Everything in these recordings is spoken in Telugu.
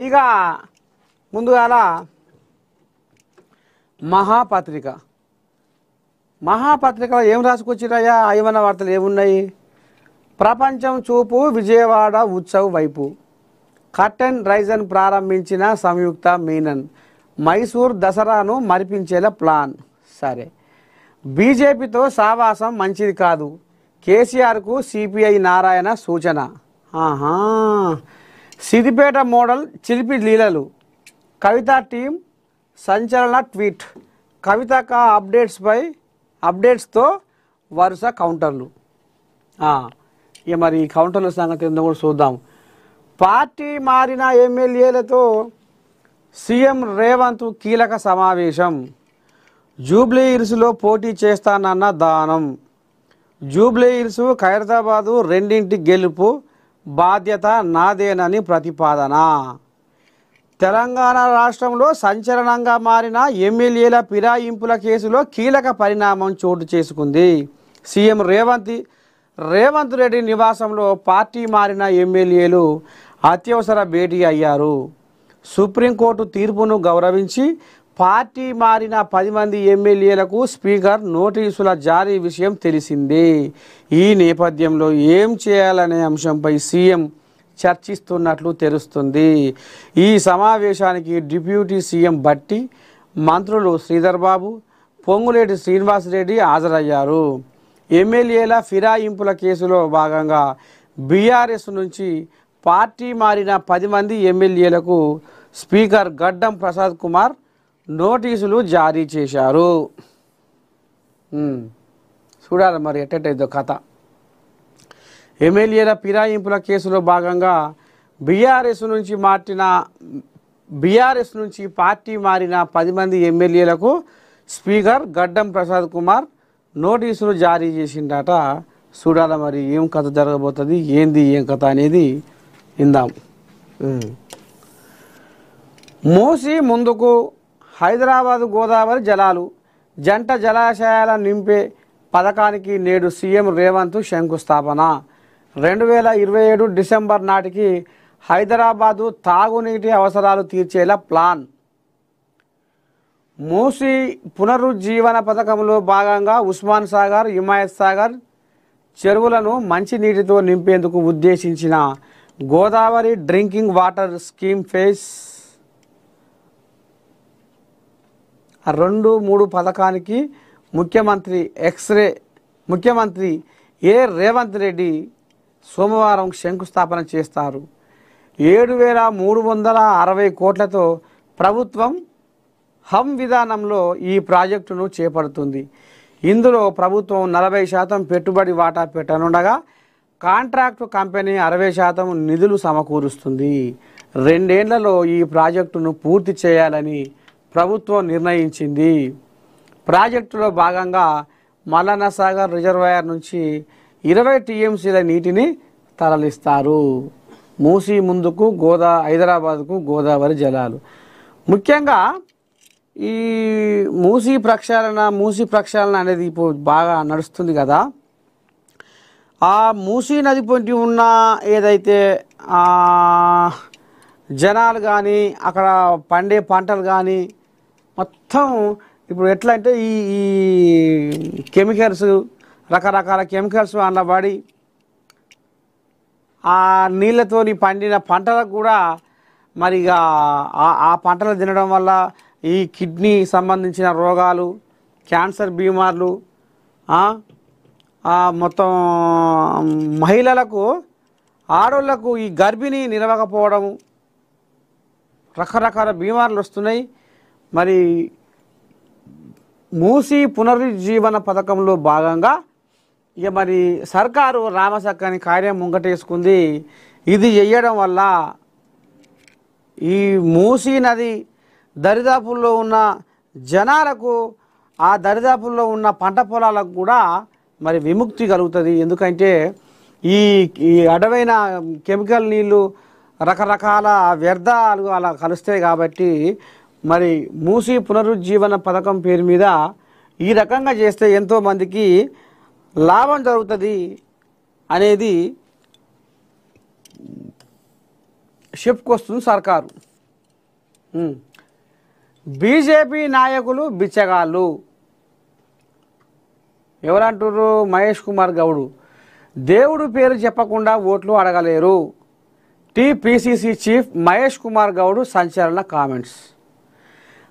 ఇక ముందుగాల మహాపత్రికలో ఏం రాసుకొచ్చిరయ్యా? ఏమన్నా వార్తలు ఏమున్నాయి? ప్రపంచం చూపు విజయవాడ ఉత్సవ్ వైపు, కర్టెన్ రైజన్ ప్రారంభించిన సంయుక్త మీనన్, మైసూర్ దసరాను మరిపించేలా ప్లాన్. సరే, బీజేపీతో సావాసం మంచిది కాదు, కేసీఆర్కు సిపిఐ నారాయణ సూచన. సిద్దిపేట మోడల్ చిలిపి లీలలు, కవిత టీం సంచలన ట్వీట్, కవితక అప్డేట్స్తో వరుస కౌంటర్లు. ఇక మరి ఈ కౌంటర్ల సంగతి ఏందో కూడా చూద్దాం. పార్టీ మారిన ఎమ్మెల్యేలతో సీఎం రేవంత్ కీలక సమావేశం. జూబ్లీ హిల్స్లో పోటీ చేస్తానన్న దానం. జూబ్లీ హిల్స్ ఖైరతాబాదు రెండింటి గెలుపు బాధ్యత నాదేనని ప్రతిపాదన. తెలంగాణ రాష్ట్రంలో సంచలనంగా మారిన ఎమ్మెల్యేల ఫిరాయింపుల కేసులో కీలక పరిణామం చోటు చేసుకుంది. సీఎం రేవంత్ రెడ్డి నివాసంలో పార్టీ మారిన ఎమ్మెల్యేలు అత్యవసర భేటీ అయ్యారు. సుప్రీంకోర్టు తీర్పును గౌరవించి పార్టీ మారిన 10 మంది ఎమ్మెల్యేలకు స్పీకర్ నోటీసుల జారీ విషయం తెలిసిందే. ఈ నేపథ్యంలో ఏం చేయాలనే అంశంపై సీఎం చర్చిస్తున్నట్లు తెలుస్తుంది. ఈ సమావేశానికి డిప్యూటీ సీఎం భట్టి, మంత్రులు శ్రీధర్ బాబు, పొంగులేటి శ్రీనివాసరెడ్డి హాజరయ్యారు. ఎమ్మెల్యేల ఫిరాయింపుల కేసులో భాగంగా బీఆర్ఎస్ నుంచి పార్టీ మారిన 10 మంది ఎమ్మెల్యేలకు స్పీకర్ గడ్డం ప్రసాద్ కుమార్ నోటీసులు జారీ చేశారు. చూడాలి మరి ఎట్టయిదో కథ. ఎమ్మెల్యేల ఫిరాయింపుల కేసులో భాగంగా బీఆర్ఎస్ నుంచి పార్టీ మారిన 10 మంది ఎమ్మెల్యేలకు స్పీకర్ గడ్డం ప్రసాద్ కుమార్ నోటీసులు జారీ చేసిండట. చూడాలి మరి ఏం కథ జరగబోతుంది, ఏం కథ అనేది విందాం. మూసి ముందుకు, హైదరాబాదు గోదావరి జలాలు, జంట జలాశయాల నింపే పథకానికి నేడు సీఎం రేవంత్ శంకుస్థాపన. 2027 డిసెంబర్ నాటికి హైదరాబాదు తాగునీటి అవసరాలు తీర్చేలా ప్లాన్. మూసి పునరుజ్జీవన పథకంలో భాగంగా ఉస్మాన్ సాగర్, హిమాయత్ సాగర్ చెరువులను మంచినీటితో నింపేందుకు ఉద్దేశించిన Godavari drinking water scheme phase 2-3 పథకానికి ముఖ్యమంత్రి రేవంత్ రెడ్డి సోమవారం శంకుస్థాపన చేస్తారు. 7,360 కోట్లతో ప్రభుత్వం హమ్ విధానంలో ఈ ప్రాజెక్టును చేపడుతుంది. ఇందులో ప్రభుత్వం 40% పెట్టుబడి వాటా పెట్టనుండగా కాంట్రాక్టు కంపెనీ 60% నిధులు సమకూరుస్తుంది. 2 ఏళ్లలో ఈ ప్రాజెక్టును పూర్తి చేయాలని ప్రభుత్వం నిర్ణయించింది. ప్రాజెక్టులో భాగంగా మల్లన్న సాగర్ రిజర్వాయర్ నుంచి 20 టీఎంసీల నీటిని తరలిస్తారు. మూసి ముందుకు, హైదరాబాద్కు గోదావరి జలాలు. ముఖ్యంగా ఈ మూసి ప్రక్షాళన అనేది ఇప్పుడు బాగా నడుస్తుంది కదా. ఆ మూసీ నది పొంటి ఉన్న ఏదైతే జనాలు కానీ అక్కడ పండే పంటలు కానీ మొత్తం ఇప్పుడు ఎట్లా అంటే ఈ కెమికల్స్, రకరకాల కెమికల్స్ అన్నబడి ఆ నీళ్ళతోని పండిన పంటలకు కూడా మరి ఆ పంటలు తినడం వల్ల ఈ కిడ్నీ సంబంధించిన రోగాలు, క్యాన్సర్ బీమార్లు, మొత్తం మహిళలకు, ఆడోళ్లకు ఈ గర్భిణీ నిలవకపోవడం, రకరకాల బీమార్లు వస్తున్నాయి. మరి మూసి పునరుజ్జీవన పథకంలో భాగంగా ఇక మరి సర్కారు రామసక్కని కార్యం ముంగటేసుకుంది. ఇది చేయడం వల్ల ఈ మూసీ నది దరిదాపుల్లో ఉన్న జనాలకు, ఆ దరిదాపుల్లో ఉన్న పంట పొలాలకు కూడా మరి విముక్తి కలుగుతుంది. ఎందుకంటే ఈ అడవైన కెమికల్ నీళ్ళు, రకరకాల వ్యర్థాలు అలా కలుస్తాయి. కాబట్టి మరి మూసి పునరుజ్జీవన పథకం పేరు మీద ఈ రకంగా చేస్తే ఎంతోమందికి లాభం జరుగుతుంది అనేది చెప్పుకొస్తుంది సర్కారు. బీజేపీ నాయకులు బిచ్చగాళ్ళు ఎవరంటుర్రు? మహేష్ కుమార్ గౌడ్. దేవుడు పేరు చెప్పకుండా ఓట్లు అడగలేరు. టీపీసీసీ చీఫ్ మహేష్ కుమార్ గౌడ్ సంచలన కామెంట్స్.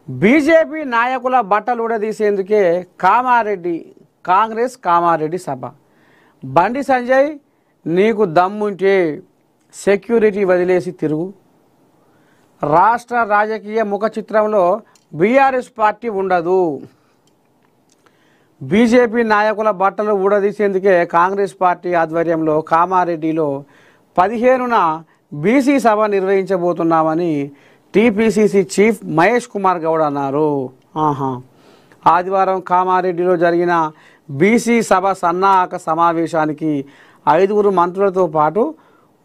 బీజేపీ నాయకుల బట్టలు ఉడదీసేందుకే కామారెడ్డి సభ. బండి సంజయ్, నీకు దమ్ముంటే సెక్యూరిటీ వదిలేసి తిరుగు. రాష్ట్ర రాజకీయ ముఖ చిత్రంలో బీఆర్ఎస్ పార్టీ ఉండదు. బీజేపీ నాయకుల బట్టలు ఊడదీసేందుకే కాంగ్రెస్ పార్టీ ఆధ్వర్యంలో కామారెడ్డిలో 15న బీసీ సభ నిర్వహించబోతున్నామని టీపీసీసీ చీఫ్ మహేష్ కుమార్ గౌడ్ అన్నారు. ఆదివారం కామారెడ్డిలో జరిగిన బీసీ సభ సన్నాహక సమావేశానికి 5 మంత్రులతో పాటు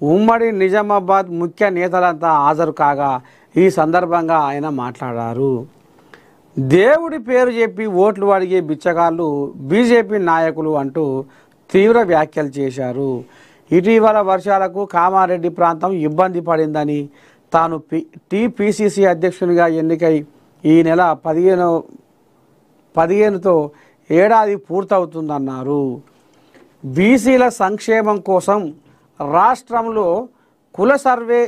ఉమ్మడి నిజామాబాద్ ముఖ్య నేతలంతా హాజరు కాగా ఈ సందర్భంగా ఆయన మాట్లాడారు. దేవుడి పేరు చెప్పి ఓట్లు అడిగే బిచ్చగాళ్ళు బీజేపీ నాయకులు అంటూ తీవ్ర వ్యాఖ్యలు చేశారు. ఇటీవల వర్షాలకు కామారెడ్డి ప్రాంతం ఇబ్బంది పడిందని, తాను టీపీసీసీ అధ్యక్షునిగా ఎన్నికై ఈ నెల 15తో ఏడాది పూర్తవుతుందన్నారు. బీసీల సంక్షేమం కోసం రాష్ట్రంలో కుల సర్వే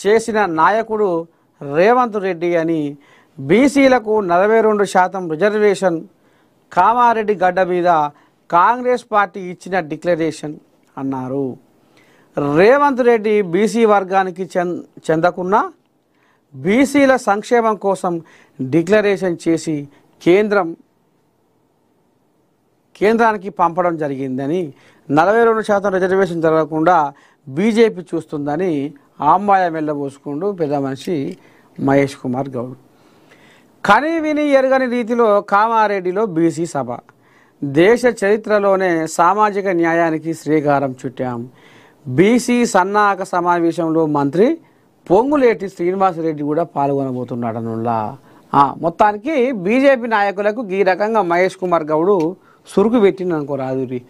చేసిన నాయకుడు రేవంత్ రెడ్డి అని, బీసీలకు 42% రిజర్వేషన్ కామారెడ్డి గడ్డ మీద కాంగ్రెస్ పార్టీ ఇచ్చిన డిక్లరేషన్ అన్నారు. రేవంత్ రెడ్డి బీసీ వర్గానికి చెందకున్నా బీసీల సంక్షేమం కోసం డిక్లరేషన్ చేసి కేంద్రానికి పంపడం జరిగిందని, 42% రిజర్వేషన్ జరగకుండా బీజేపీ చూస్తుందని ఆంబాయం వెళ్ళబోసుకుంటూ పెద్ద మనిషి మహేష్ కుమార్ గౌడ్. కని విని ఎరగని రీతిలో కామారెడ్డిలో బీసీ సభ. దేశ చరిత్రలోనే సామాజిక న్యాయానికి శ్రీకారం చుట్టాం. బీసీ సన్నాహక సమావేశంలో మంత్రి పొంగులేటి శ్రీనివాసరెడ్డి కూడా పాల్గొనబోతున్నాడనుల్లా. మొత్తానికి బీజేపీ నాయకులకు ఈ రకంగా మహేష్ కుమార్ గౌడ్ సురుకు పెట్టింది అనుకో రాదురి.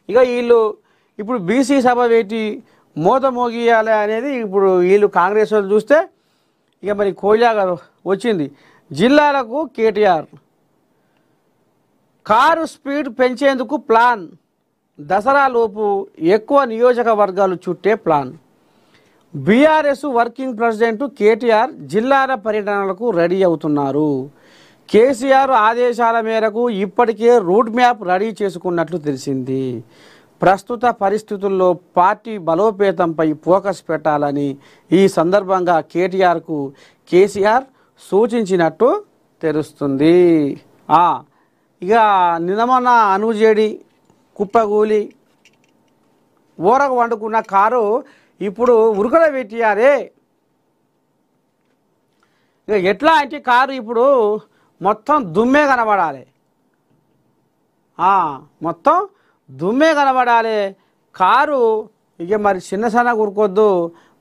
ఇక వీళ్ళు ఇప్పుడు బీసీ సభ పెట్టి మోత మోగియాలి అనేది ఇప్పుడు వీళ్ళు కాంగ్రెస్ వాళ్ళు చూస్తే ఇక మరి కోయిలాగా వచ్చింది. జిల్లాలకు కేటీఆర్ కారు స్పీడ్ పెంచేందుకు ప్లాన్. దసరాలోపు ఎక్కువ నియోజకవర్గాలు చుట్టే plan. BRS working president KTR జిల్లాల పర్యటనలకు రెడీ అవుతున్నారు. కేసీఆర్ ఆదేశాల మేరకు ఇప్పటికే రూట్ మ్యాప్ రెడీ చేసుకున్నట్లు తెలిసింది. ప్రస్తుత పరిస్థితుల్లో పార్టీ బలోపేతంపై ఫోకస్ పెట్టాలని ఈ సందర్భంగా కేటీఆర్కు కేసీఆర్ సూచించినట్టు తెలుస్తుంది. ఇక నిన్నమన్న అనుజేడి కుప్పగూలి ఊరకు వండుకున్న కారు ఇప్పుడు ఉరుకల పెట్టియారే. ఇక ఎట్లా అంటే కారు ఇప్పుడు మొత్తం దుమ్మే కనబడాలి. మొత్తం దుమ్మే కనబడాలి కారు. ఇక మరి చిన్న సన్న ఉరుకొద్దు,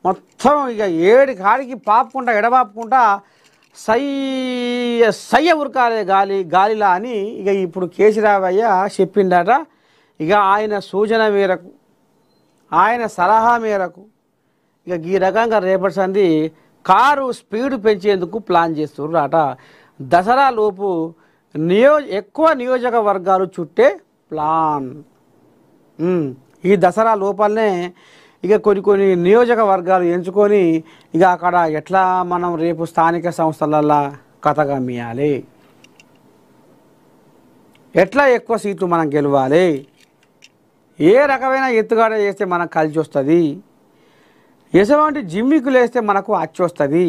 మొత్తం ఇక ఏడి కాడికి పాపుకుంటా ఎడబాపుకుంటా సయ్య ఉరకాలి గాలిలా అని ఇక ఇప్పుడు కేసీరావయ్య చెప్పిండట. ఇక ఆయన సూచన మేరకు, ఆయన సలహా మేరకు ఇక ఈ రకంగా రేపటి సంది కారు స్పీడ్ పెంచేందుకు ప్లాన్ చేస్తున్నారట. దసరా లోపు ఎక్కువ నియోజకవర్గాలు చుట్టే ప్లాన్. ఈ దసరా లోపలనే ఇక కొన్ని నియోజకవర్గాలు ఎంచుకొని ఇక అక్కడ ఎట్లా మనం రేపు స్థానిక సంస్థలల్లో కథగమ్మియాలి, ఎట్లా ఎక్కువ సీట్లు మనం గెలవాలి, ఏ రకమైన ఎత్తుగాడ చేస్తే మనకు కలిసి వస్తుంది, ఎటువంటి జిమ్మికులు వేస్తే మనకు అచ్చి వస్తుంది,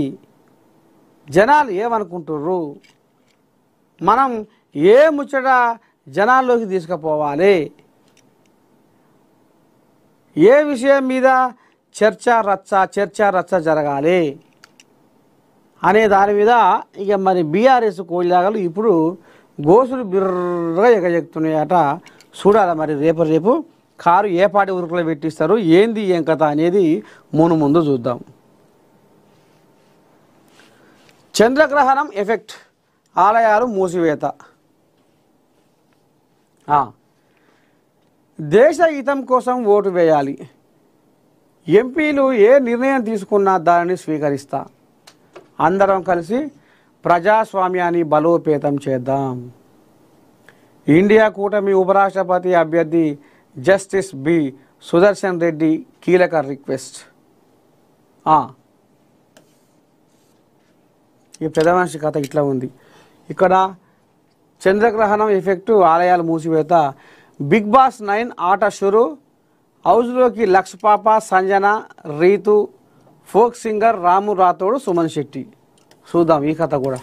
జనాలు ఏమనుకుంటుర్రు, మనం ఏ ముచ్చట జనాల్లోకి తీసుకుపోవాలి, ఏ విషయం మీద చర్చ రచ్చ జరగాలి అనే దాని మీద ఇక మరి బీఆర్ఎస్ కోయిలాగలు ఇప్పుడు గోసులు బిర్రగా ఎగజెక్కుతున్నాయట. చూడాలి మరి రేపు కారు ఏ పాటి ఉరుకులో పెట్టిస్తారు, ఏంది ఏం కథ అనేది ముందు చూద్దాం. చంద్రగ్రహణం ఎఫెక్ట్, ఆలయాలు మూసివేత. దేశ హితం కోసం ఓటు వేయాలి. ఎంపీలు ఏ నిర్ణయం తీసుకున్నా దానిని స్వీకరిస్తా. అందరం కలిసి ప్రజాస్వామ్యాన్ని బలోపేతం చేద్దాం. ఇండియా కూటమి ఉపరాష్ట్రపతి అభ్యర్థి జస్టిస్ బి సుదర్శన్ రెడ్డి కీలక రిక్వెస్ట్. ఈ పెద్ద మనిషి కథ ఇట్లా ఉంది. ఇక్కడ చంద్రగ్రహణం ఎఫెక్టు, ఆలయాలు మూసివేత, బిగ్ బాస్ 9 ఆట షురు, హౌస్లోకి లక్ష్ పాప, సంజన, రీతు, ఫోక్ సింగర్ రాము రాథోడ్, సుమన్ శెట్టి. చూద్దాం ఈ కథ కూడా.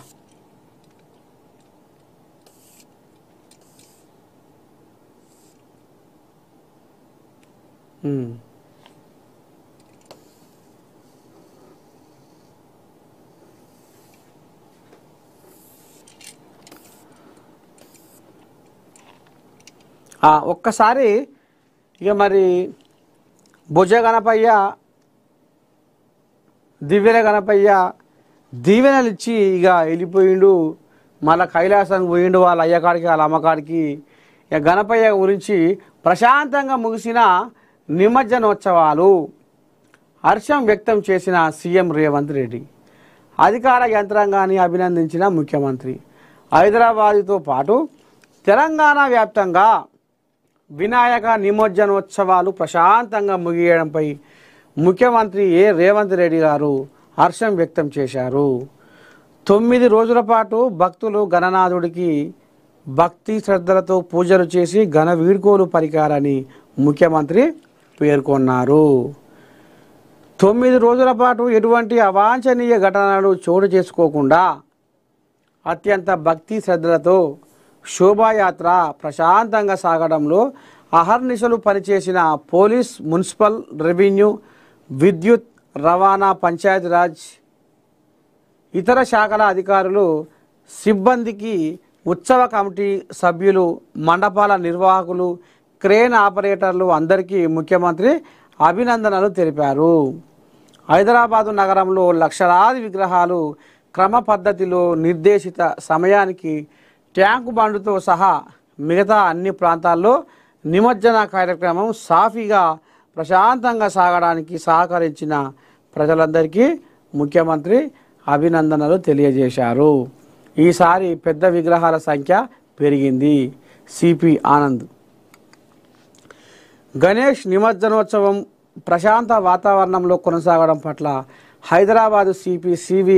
ఒక్కసారి ఇక మరి భుజ గణపయ్య, దివ్యల గణపయ్య దీవెనలు ఇచ్చి ఇక వెళ్ళిపోయిండు. మళ్ళీ కైలాసానికి పోయిండు వాళ్ళ అయ్యకాడికి వాళ్ళ అమ్మకాడికి. ఇక గణపయ్య గురించి ప్రశాంతంగా ముగిసిన నిమజ్జనోత్సవాలు హర్షం వ్యక్తం చేసిన సీఎం రేవంత్ రెడ్డి, అధికార యంత్రాంగాన్ని అభినందించిన ముఖ్యమంత్రి. హైదరాబాదుతో పాటు తెలంగాణ వ్యాప్తంగా వినాయక నిమజ్జనోత్సవాలు ప్రశాంతంగా ముగియడంపై ముఖ్యమంత్రి రేవంత్ రెడ్డి గారు హర్షం వ్యక్తం చేశారు. 9 రోజుల పాటు భక్తులు గణనాథుడికి భక్తి శ్రద్ధలతో పూజలు చేసి ఘన వీడ్కోలు పలికారని ముఖ్యమంత్రి పేర్కొన్నారు. 9 రోజుల పాటు ఎటువంటి అవాంఛనీయ ఘటనలు చోటు చేసుకోకుండా అత్యంత భక్తి శ్రద్ధలతో శోభాయాత్ర ప్రశాంతంగా సాగడంలో అహర్నిశలు పనిచేసిన పోలీస్, మున్సిపల్, రెవెన్యూ, విద్యుత్, రవాణా, పంచాయతీరాజ్, ఇతర శాఖల అధికారులు, సిబ్బందికి, ఉత్సవ కమిటీ సభ్యులు, మండపాల నిర్వాహకులు, క్రేన్ ఆపరేటర్లు అందరికీ ముఖ్యమంత్రి అభినందనలు తెలిపారు. హైదరాబాదు నగరంలో లక్షలాది విగ్రహాలు క్రమ పద్ధతిలో నిర్దేశిత సమయానికి ట్యాంకు బండ్తో సహా మిగతా అన్ని ప్రాంతాల్లో నిమజ్జన కార్యక్రమం సాఫీగా ప్రశాంతంగా సాగడానికి సహకరించిన ప్రజలందరికీ ముఖ్యమంత్రి అభినందనలు తెలియజేశారు. ఈసారి పెద్ద విగ్రహాల సంఖ్య పెరిగింది. సిపి ఆనంద్. గణేష్ నిమజ్జనోత్సవం ప్రశాంత వాతావరణంలో కొనసాగడం పట్ల హైదరాబాదు సిపి సివి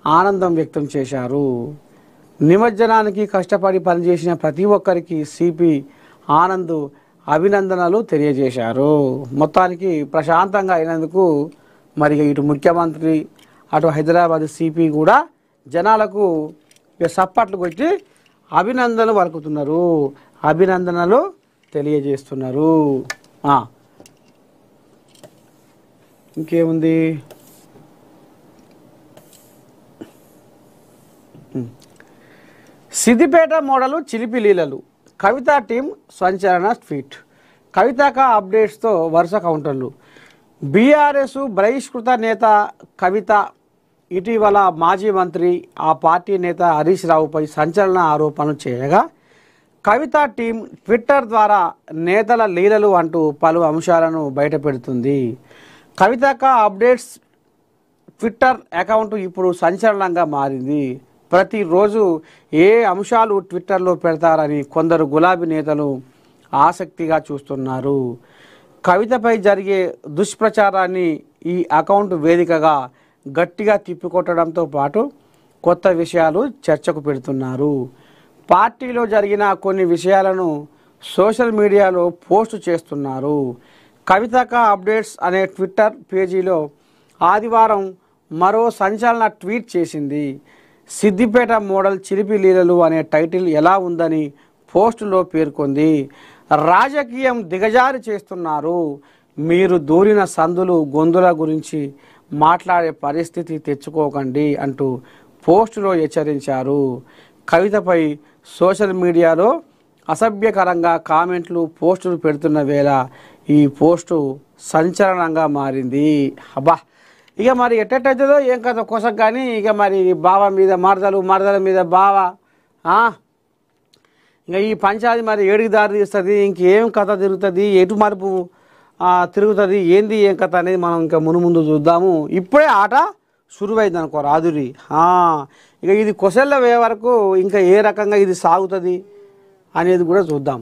ఆనందం వ్యక్తం చేశారు. నిమజ్జనానికి కష్టపడి పనిచేసిన ప్రతి ఒక్కరికి సిపి ఆనంద్ అభినందనలు తెలియజేశారు. మొత్తానికి ప్రశాంతంగా అయినందుకు మరి ఇటు ముఖ్యమంత్రి అటు హైదరాబాద్ సిపి కూడా జనాలకు సప్పట్లు కొట్టి అభినందనలు పలుకుతున్నారు, అభినందనలు తెలియజేస్తున్నారు. ఇంకేముంది? సిద్దిపేట మోడలు చిలిపి లీలలు, కవిత టీం సంచలన ట్వీట్. కవితక అప్డేట్స్తో వరుస కౌంటర్లు. బీఆర్ఎస్ బహిష్కృత నేత కవిత ఇటీవల మాజీ మంత్రి, ఆ పార్టీ నేత హరీష్ రావుపై సంచలన ఆరోపణలు చేయగా కవిత టీం ట్విట్టర్ ద్వారా నేతల లీలలు అంటూ పలు అంశాలను బయటపెడుతుంది. కవితక అప్డేట్స్ ట్విట్టర్ అకౌంట్ ఇప్పుడు సంచలనంగా మారింది. ప్రతిరోజు ఏ అంశాలు ట్విట్టర్లో పెడతారని కొందరు గులాబీ నేతలు ఆసక్తిగా చూస్తున్నారు. కవితపై జరిగే దుష్ప్రచారాన్ని ఈ అకౌంట్ వేదికగా గట్టిగా తిప్పికొట్టడంతో పాటు కొత్త విషయాలు చర్చకు పెడుతున్నారు. పార్టీలో జరిగిన కొన్ని విషయాలను సోషల్ మీడియాలో పోస్టు చేస్తున్నారు. కవితక అప్డేట్స్ అనే ట్విట్టర్ పేజీలో ఆదివారం మరో సంచలన ట్వీట్ చేసింది. సిద్దిపేట మోడల్ చిలిపి లీలలు అనే టైటిల్ ఎలా ఉందని పోస్టులో పేర్కొంది. రాజకీయం దిగజారి చేస్తున్నారు, మీరు దూరిన సందులు గొంతుల గురించి మాట్లాడే పరిస్థితి తెచ్చుకోకండి అంటూ పోస్టులో హెచ్చరించారు. కవితపై సోషల్ మీడియాలో అసభ్యకరంగా కామెంట్లు, పోస్టులు పెడుతున్న వేళ ఈ పోస్టు సంచలనంగా మారింది. అబ్బా, ఇక మరి ఎట్టయితుందో ఏం కథ కోసం కానీ ఇక మరి బావ మీద మరదలు, మరదల మీద బావ, ఇంకా ఈ పంచాయతీ మరి ఏడికి దారి తీస్తుంది, ఇంకేం కథ తిరుగుతుంది, ఎటు మరుపు తిరుగుతుంది, ఏంది ఏం కథ అనేది మనం ఇంకా ముందు చూద్దాము. ఇప్పుడే ఆట సురువైంది అనుకో రాదురి. ఇక ఇది క్వశ్చన్లో వే వరకు ఇంకా ఏ రకంగా ఇది సాగుతుంది అనేది కూడా చూద్దాం.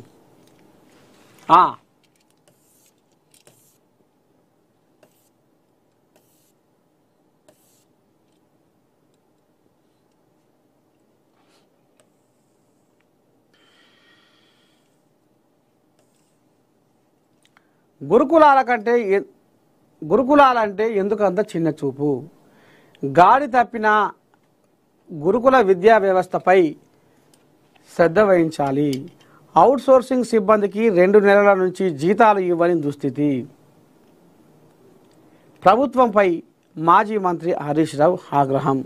గురుకులాలంటే ఎందుకంత చిన్న చూపు? గాడి తప్పిన గురుకుల విద్యా వ్యవస్థపై శ్రద్ధ వహించాలి. అవుట్సోర్సింగ్ సిబ్బందికి 2 నెలల నుంచి జీతాలు ఇవ్వని దుస్థితి. ప్రభుత్వంపై మాజీ మంత్రి హరీష్ రావు ఆగ్రహం.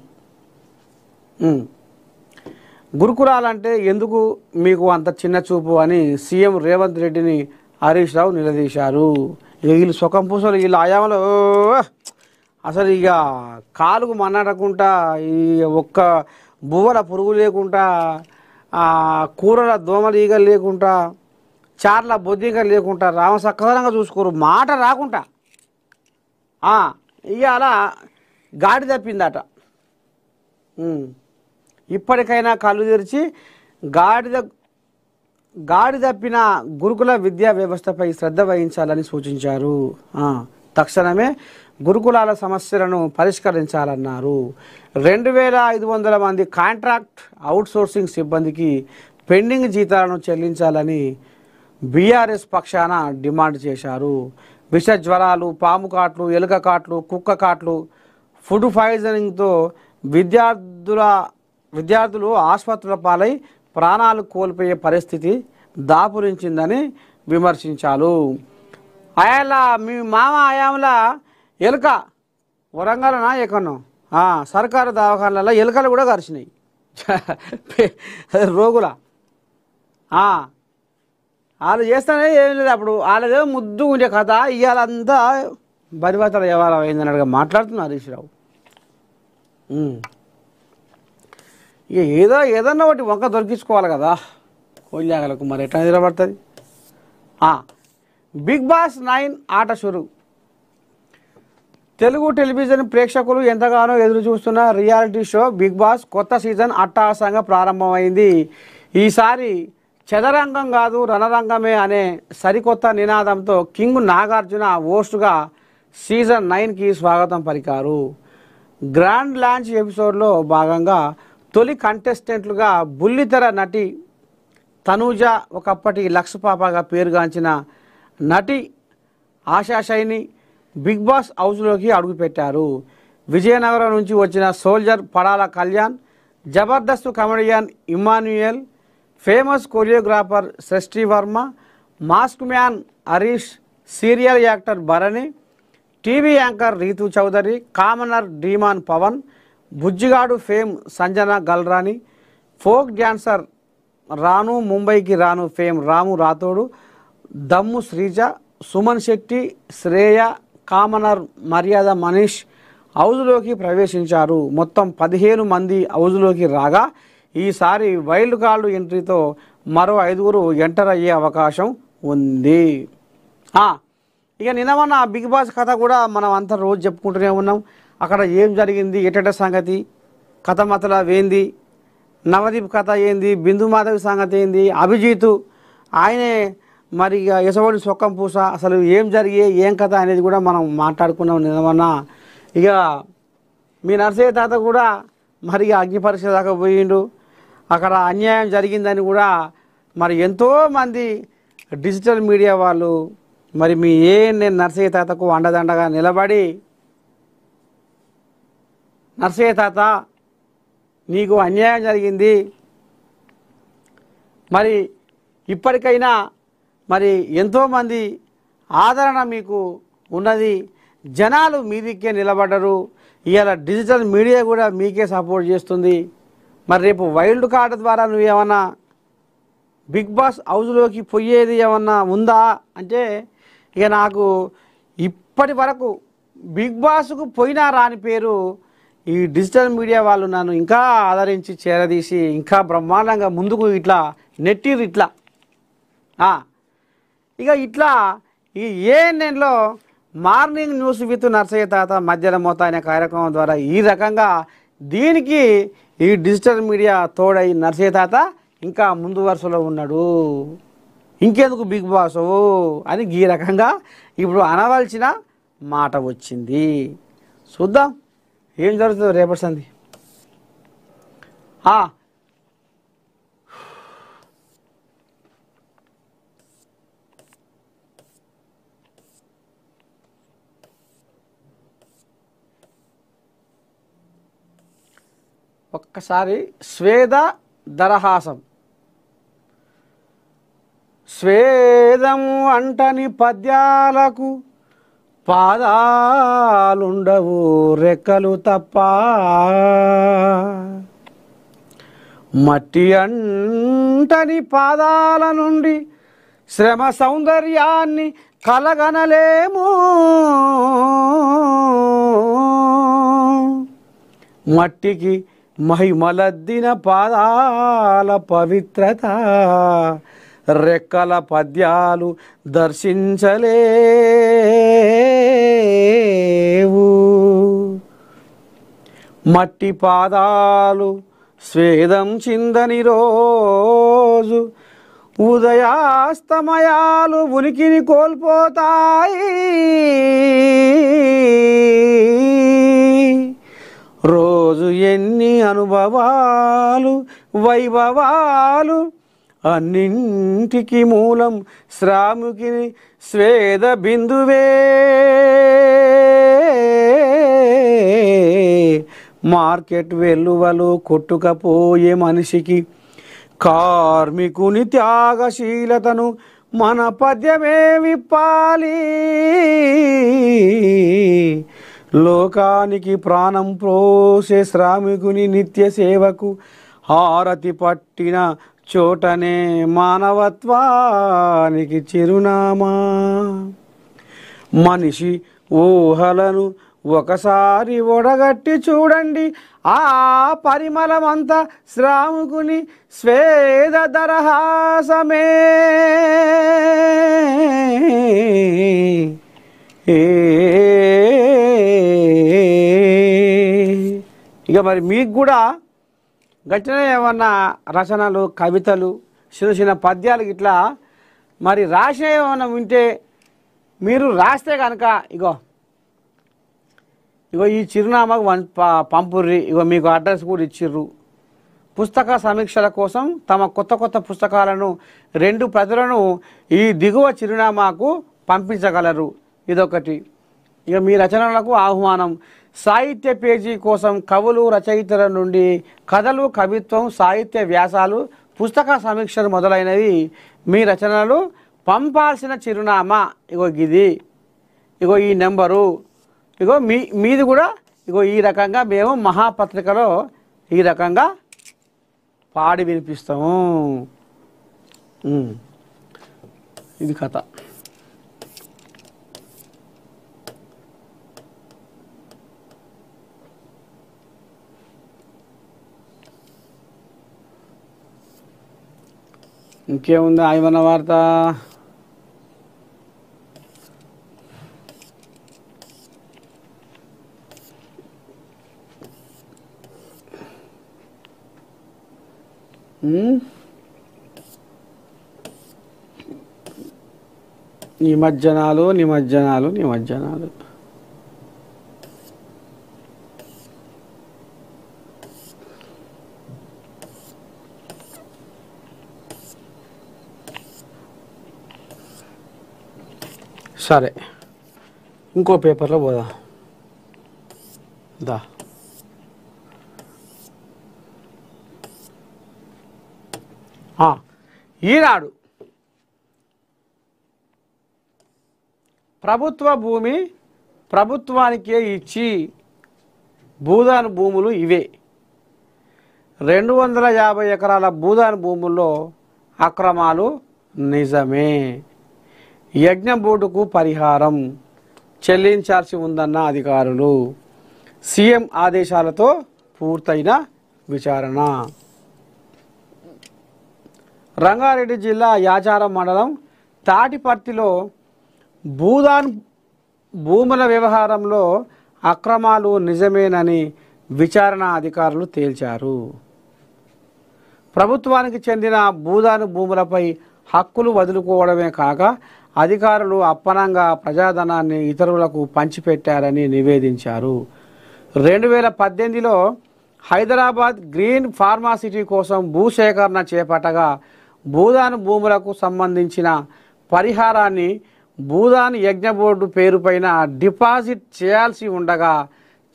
గురుకులాలంటే ఎందుకు మీకు అంత చిన్న చూపు అని సీఎం రేవంత్ రెడ్డిని హరీష్ రావు నిలదీశారు. ఇక వీళ్ళు సుఖం పూసలు వీళ్ళ ఆయామలో అసలు ఇక కాలుకు మన్నడకుండా ఈ ఒక్క బువ్వల పురుగు లేకుండా, కూరల దోమలు ఈగలు లేకుండా, చార్ల బొద్దింకలు లేకుండా రామ సక్కదనంగా చూసుకోరు, మాట రాకుండా ఇక అలా గాడి తప్పిందట. ఇప్పటికైనా కళ్ళు తెరిచి గాడి తప్పిన గురుకుల విద్యా వ్యవస్థపై శ్రద్ధ వహించాలని సూచించారు. తక్షణమే గురుకులాల సమస్యలను పరిష్కరించాలన్నారు. 2500 మంది కాంట్రాక్ట్ అవుట్సోర్సింగ్ సిబ్బందికి పెండింగ్ జీతాలను చెల్లించాలని బీఆర్ఎస్ పక్షాన డిమాండ్ చేశారు. విష జ్వరాలు, పాము కాట్లు, ఎలుక కాట్లు, కుక్క కాట్లు, ఫుడ్ పాయిజనింగ్తో విద్యార్థులు ఆసుపత్రుల పాలై ప్రాణాలు కోల్పోయే పరిస్థితి దాపురించిందని విమర్శించారు. అయాల మీ మామ ఆయాంలా ఎలుక వరంగల్నా ఎక్కడో సర్కారు దవాఖానాలలో ఎలుకలు కూడా కరిచినాయి రోగుల. వాళ్ళు చేస్తానే ఏం లేదు. అప్పుడు వాళ్ళదే ముద్దు ఉండే కథ ఇవాళంతా బరివతల వ్యవహారం అయిందన్నట్టుగా మాట్లాడుతున్నారు హరీష్ రావు. ఇక ఏదన్నా ఒకటి వంక దొరికించుకోవాలి కదా కోళ్ళాగలకు, మరి ఎట్లా నిలబడుతుంది? బిగ్ బాస్ 9 ఆట షురు. తెలుగు టెలివిజన్ ప్రేక్షకులు ఎంతగానో ఎదురు చూస్తున్న రియాలిటీ షో బిగ్ బాస్ కొత్త సీజన్ అట్టహాసంగా ప్రారంభమైంది. ఈసారి చదరంగం కాదు రణరంగమే అనే సరికొత్త నినాదంతో కింగ్ నాగార్జున హోస్ట్గా సీజన్ 9కి స్వాగతం పలికారు. గ్రాండ్ లాంచ్ ఎపిసోడ్లో భాగంగా తొలి కంటెస్టెంట్లుగా బుల్లితెర నటి తనూజ, ఒకప్పటి లక్స్ పాపగా పేరుగాంచిన నటి ఆశా షైని బిగ్ బాస్ హౌస్లోకి అడుగుపెట్టారు. విజయనగరం నుంచి వచ్చిన soldier Padala Kalyan, Jabardasth comedian Emmanuel, famous choreographer Srishti Varma, mask man Harish, serial actor Bharani, TV anchor Rithu Chowdary, commoner Demon Pavan, Bujjigadu fame Sanjana Galrani, folk dancer రాను ముంబైకి రాను ఫేమ్ రాము రాథోడు, దమ్ము శ్రీజ, సుమన్ శెట్టి, శ్రేయ, కామనర్ మర్యాద మనీష్ హౌజ్లోకి ప్రవేశించారు. మొత్తం 15 మంది హౌజ్లోకి రాగా ఈసారి వైల్డ్ కార్డు ఎంట్రీతో మరో 5 ఎంటర్ అయ్యే అవకాశం ఉంది. ఇక నిన్న బిగ్ బాస్ కథ కూడా మనం అంతా రోజు చెప్పుకుంటూనే ఉన్నాం. అక్కడ ఏం జరిగింది, ఎటట సంగతి, కథ మతల ఏంది, నవదీప్ కథ ఏంది, బిందు మాధవి సంగతి ఏంది, అభిజిత్ ఆయనే మరి ఇక యశోని సొక్కం పూస, అసలు ఏం జరిగే ఏం కథ అనేది కూడా మనం మాట్లాడుకున్నాం నిన్న. ఇక మీ నర్సయ్య తాత కూడా మరి అగ్ని పరీక్ష దాకా పోయిండు. అక్కడ అన్యాయం జరిగిందని కూడా మరి ఎంతోమంది డిజిటల్ మీడియా వాళ్ళు మరి మీ నేను నర్సయ్య తాతకు అండదండగా నిలబడి, నర్సయ్య తాత నీకు అన్యాయం జరిగింది, మరి ఇప్పటికైనా మరి ఎంతోమంది ఆదరణ మీకు ఉన్నది, జనాలు మీ దిక్కే నిలబడ్డరు, ఇవాళ డిజిటల్ మీడియా కూడా మీకే సపోర్ట్ చేస్తుంది, మరి రేపు వైల్డ్ కార్డు ద్వారా నువ్వేమన్నా బిగ్ బాస్ హౌస్లోకి పోయేది ఏమన్నా ఉందా అంటే, ఇక నాకు ఇప్పటి వరకు బిగ్ బాస్కు పోయినా రాని పేరు ఈ డిజిటల్ మీడియా వాళ్ళు నన్ను ఇంకా ఆదరించి చేరదీసి ఇంకా బ్రహ్మాండంగా ముందుకు ఇట్లా నెట్టిరు ఇట్లా. ఇక ఇట్లా ఈ ఏఎన్ఎన్లో మార్నింగ్ న్యూస్ విత్ నర్సయ్య తాత మధ్యలో మోత అనే కార్యక్రమం ద్వారా ఈ రకంగా దీనికి ఈ డిజిటల్ మీడియా తోడై నర్సయ్య తాత ఇంకా ముందు వరుసలో ఉన్నాడు, ఇంకెందుకు బిగ్ బాస్ అని ఈ రకంగా ఇప్పుడు అనవలసిన మాట వచ్చింది. చూద్దాం ఏం జరుగుతుందో రేపటి సంది. ఒక్కసారి స్వేద దరహాసం, స్వేదము అంటని పద్యాలకు పాదాలుండవు రెక్కలు తప్ప, మట్టి అంటని పాదాల నుండి శ్రమ సౌందర్యాన్ని కలగనలేము, మట్టికి మహిమలద్దిన పాదాల పవిత్రత రెక్కల పద్యాలు దర్శించలేవు, మట్టి పాదాలు స్వేదం చిందని రోజు ఉదయాస్తమయాలు ఉనికిని కోల్పోతాయి, రోజు ఎన్ని అనుభవాలు వైభవాలు అన్నింటికి మూలం శ్రాముకిని స్వేద బిందువే, మార్కెట్ వెల్లువలు కొట్టుకపోయే మనిషికి కార్మికుని త్యాగశీలతను మన పద్యమే విప్పాలి, లోకానికి ప్రాణం పోసే శ్రామికుని నిత్య సేవకు హారతి పట్టిన చోటనే మానవత్వానికి చిరునామా, మనిషి ఊహలను ఒకసారి ఒడగట్టి చూడండి, ఆ పరిమళమంతా శ్రామికుని స్వేద దరహాసమే, ఇక మరి మీకు కూడా గట్టినే ఏమన్నా రచనలు కవితలు చిన్న చిన్న పద్యాలు ఇట్లా మరి రాసే ఏమన్నా వింటే మీరు రాస్తే కనుక ఇగో ఈ చిరునామాకు పంపుర్రి, మీకు అడ్రస్ కూడా ఇచ్చిర్రు. పుస్తక సమీక్షల కోసం తమ కొత్త కొత్త పుస్తకాలను 2 ప్రతులను ఈ దిగువ చిరునామాకు పంపించగలరు. ఇదొకటి. ఇక మీ రచనలకు ఆహ్వానం. సాహిత్య పేజీ కోసం కవులు రచయితల నుండి కథలు, కవిత్వం, సాహిత్య వ్యాసాలు, పుస్తక సమీక్షలు మొదలైనవి మీ రచనలు పంపాల్సిన చిరునామా ఇది. ఈ నెంబరు మీది కూడా ఈ రకంగా మేము మహాపత్రికలో ఈ రకంగా పాడి వినిపిస్తాము. ఇది కథ. ఇంకేముంది ఆయమన్న వార్త? నిమజ్జనాలు నిమజ్జనాలు నిమజ్జనాలు. సరే, ఇంకో పేపర్లో పోదాం దా. ఈనాడు ప్రభుత్వ భూమి ప్రభుత్వానికే ఇచ్చి భూదాన్ భూములు ఇవే. 250 ఎకరాల భూదాన్ భూముల్లో అక్రమాలు నిజమే. యజ్ఞ బోర్డుకు పరిహారం చెల్లించాల్సి ఉందన్న అధికారులు. సీఎం ఆదేశాలతో పూర్తయిన విచారణ. రంగారెడ్డి జిల్లా యాచారం మండలం తాటిపర్తిలో భూదాన్ భూముల వ్యవహారంలో అక్రమాలు నిజమేనని విచారణ అధికారులు తేల్చారు. ప్రభుత్వానికి చెందిన భూదాను భూములపై హక్కులు వదులుకోవడమే కాక అధికారులు అప్పనంగా ప్రజాధనాన్ని ఇతరులకు పంచిపెట్టారని నివేదించారు. 2018లో హైదరాబాద్ గ్రీన్ ఫార్మాసిటీ కోసం భూసేకరణ చేపట్టగా భూదాను భూములకు సంబంధించిన పరిహారాన్ని భూదాన్ యజ్ఞ బోర్డు పేరుపైన డిపాజిట్ చేయాల్సి ఉండగా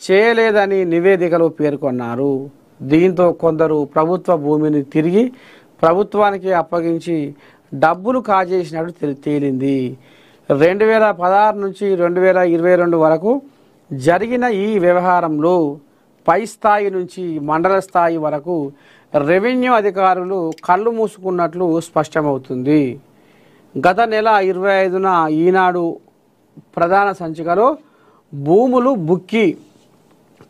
చేయలేదని నివేదికలో పేర్కొన్నారు. దీంతో కొందరు ప్రభుత్వ భూమిని తిరిగి ప్రభుత్వానికి అప్పగించి డబ్బులు కాజేసినట్టు తేలింది. 2016 నుంచి 2022 వరకు జరిగిన ఈ వ్యవహారంలో పై స్థాయి నుంచి మండల స్థాయి వరకు రెవెన్యూ అధికారులు కళ్ళు మూసుకున్నట్లు స్పష్టమవుతుంది. గత నెల 25న ఈనాడు ప్రధాన సంచికలో భూములు బుక్కి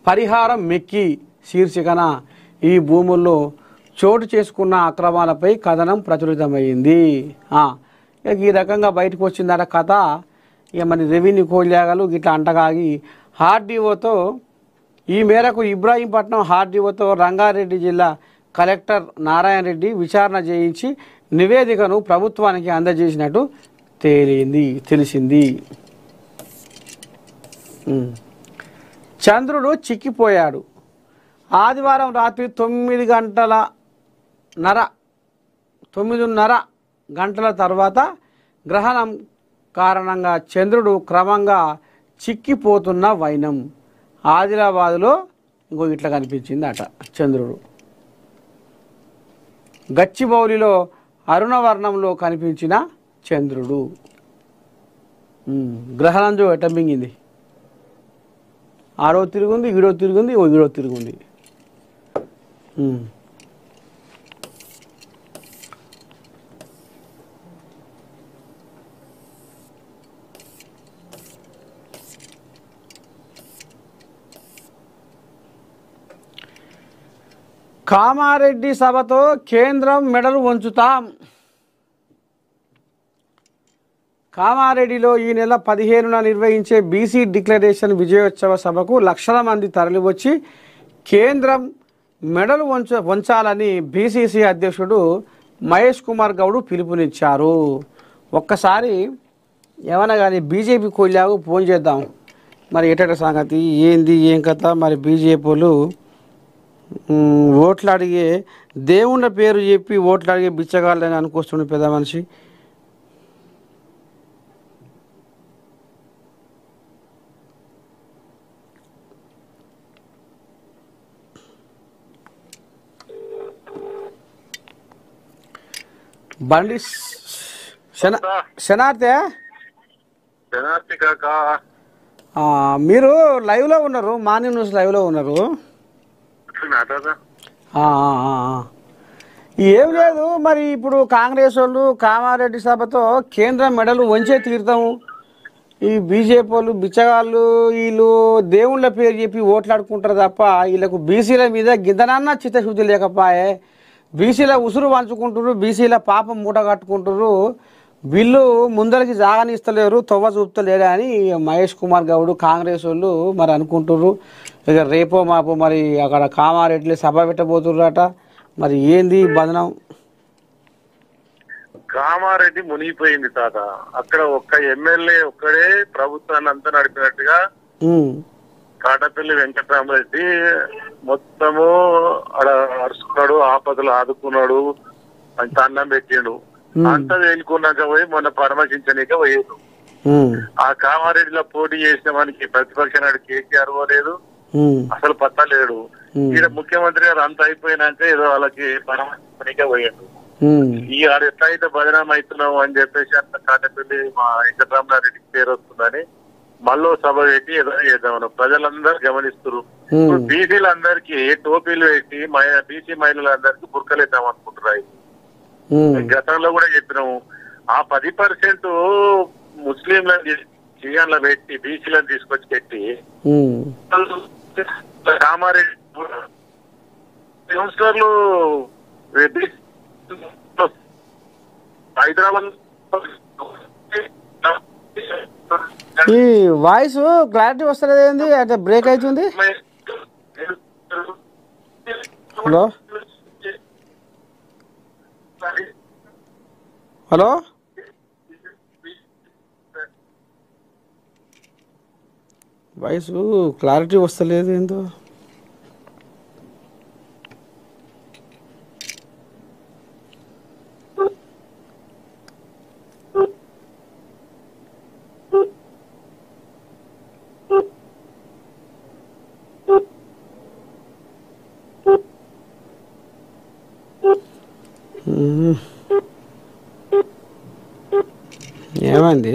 పరిహారం మెక్కి శీర్షికన ఈ భూముల్లో చోటు చేసుకున్న అక్రమాలపై కథనం ప్రచురితమైంది. ఈ రకంగా బయటకు వచ్చిందట కథ. ఇక మన రెవెన్యూ కోల్యాగలు గిట్లా అంటగాగి ఆర్డీఓతో ఈ మేరకు ఇబ్రాహీంపట్నం ఆర్డీఓతో రంగారెడ్డి జిల్లా కలెక్టర్ నారాయణ రెడ్డి విచారణ చేయించి నివేదికను ప్రభుత్వానికి అందజేసినట్టు తెలిసింది. చంద్రుడు చిక్కిపోయాడు. ఆదివారం రాత్రి 9:30 గంటల తర్వాత గ్రహణం కారణంగా చంద్రుడు క్రమంగా చిక్కిపోతున్న వైనం ఆదిలాబాద్లో ఇంకో ఇట్లా కనిపించింది అట చంద్రుడు. గచ్చిబౌలిలో అరుణవర్ణంలో కనిపించిన చంద్రుడు. గ్రహణం జో ఎట్ట మింగింది. 6వ తిరుగుంది, 7వ తిరుగుంది, 7వ తిరుగుంది. కామారెడ్డి సభతో కేంద్రం మెడలు వంచుతాం. కామారెడ్డిలో ఈ నెల 15న నిర్వహించే బీసీ డిక్లరేషన్ విజయోత్సవ సభకు లక్షల మంది తరలివచ్చి కేంద్రం మెడలు వంచాలని బీసీసీ అధ్యక్షుడు మహేష్ కుమార్ గౌడ్ పిలుపునిచ్చారు. ఒక్కసారి ఏమన్నా కానీ బీజేపీ కొల్లాకు ఫోన్ చేద్దాం. మరి ఎట సంగతి ఏంది ఏం కథ. మరి బీజేపీ వాళ్ళు ఓట్లు అడిగే దేవుళ్ళ పేరు చెప్పి ఓట్లు అడిగే బిచ్చగాళ్ళని అనుకొస్తుండే పెద్ద మనిషి. బండి శనార్థే మీరు లైవ్లో ఉన్నారు, మార్నింగ్ న్యూస్ లైవ్లో ఉన్నారు. ఏం లేదు. మరి ఇప్పుడు కాంగ్రెస్ వాళ్ళు కామారెడ్డి సభతో కేంద్రం మెడలు వంచే తీరుతాము. ఈ బీజేపీ వాళ్ళు బిచ్చగాళ్ళు వీళ్ళు దేవుళ్ళ పేరు చెప్పి ఓట్లాడుకుంటారు తప్ప వీళ్ళకు బీసీల మీద గిందనన్నా చిత్తశుద్ధి లేకపోయే. బీసీల ఉసురు పంచుకుంటారు, బీసీల పాపం మూట కట్టుకుంటారు. వీళ్ళు ముందరికి జాగనిస్తలేరు, తొవ్వ చూపుతలేరు అని మహేష్ కుమార్ గౌడ్ కాంగ్రెస్ వాళ్ళు మరి అనుకుంటుర్రు. ఇక రేపో మాపో మరి అక్కడ కామారెడ్డిలో సభ పెట్టబోతుర్రట. మరి ఏంది బదనం. కామారెడ్డి మునిగిపోయింది తాత. అక్కడ ఒక్క ఎమ్మెల్యే ఒక్కడే ప్రభుత్వాన్ని అంతా నడిపినట్టుగా కాటపల్లి వెంకటరామరెడ్డి మొత్తము అక్కడ అరుచుకున్నాడు, ఆపదలు ఆదుకున్నాడు, అంత అన్నం పెట్టిండు. అంతా వేలుకున్నాక పోయి మొన్న పరామర్శించనీక పోయేది. ఆ కామారెడ్డిలో పోటీ చేసిన మనకి ప్రతిపక్ష నాడు కేసీఆర్ పోలేదు, అసలు పత్తా లేడు. ఈడ ముఖ్యమంత్రి గారు అంత అయిపోయినాక ఏదో వాళ్ళకి పరామర్శించనీకే పోయాడు. ఈ ఆడు ఎట్లయితే బదనాం అవుతున్నావు అని చెప్పేసి అంత కాటపల్లి మా వెంకటరామరెడ్డికి పేరు వస్తుందని మళ్ళీ సభ పెట్టి ఏదో చేద్దామను ప్రజలందరూ గమనిస్తున్నారు. బీసీలందరికీ టోపీలు పెట్టి బీసీ మహిళలందరికీ బుర్కలు ఇద్దాం అనుకుంటున్నారు. గతంలో కూడా చెప్పినాము. ఆ 10% ముస్లింలను చియాన్లో పెట్టి బీసీలను తీసుకొచ్చి పెట్టి కామారెడ్డి కౌన్సిలర్లు హైదరాబాద్ ఈ వాయిస్ క్లారిటీ వస్తలేదు ఏంది అంటే బ్రేక్ అవుతుంది. హలో హలో వాయిస్ క్లారిటీ వస్తలేదు ఏందో. ఏమైంది?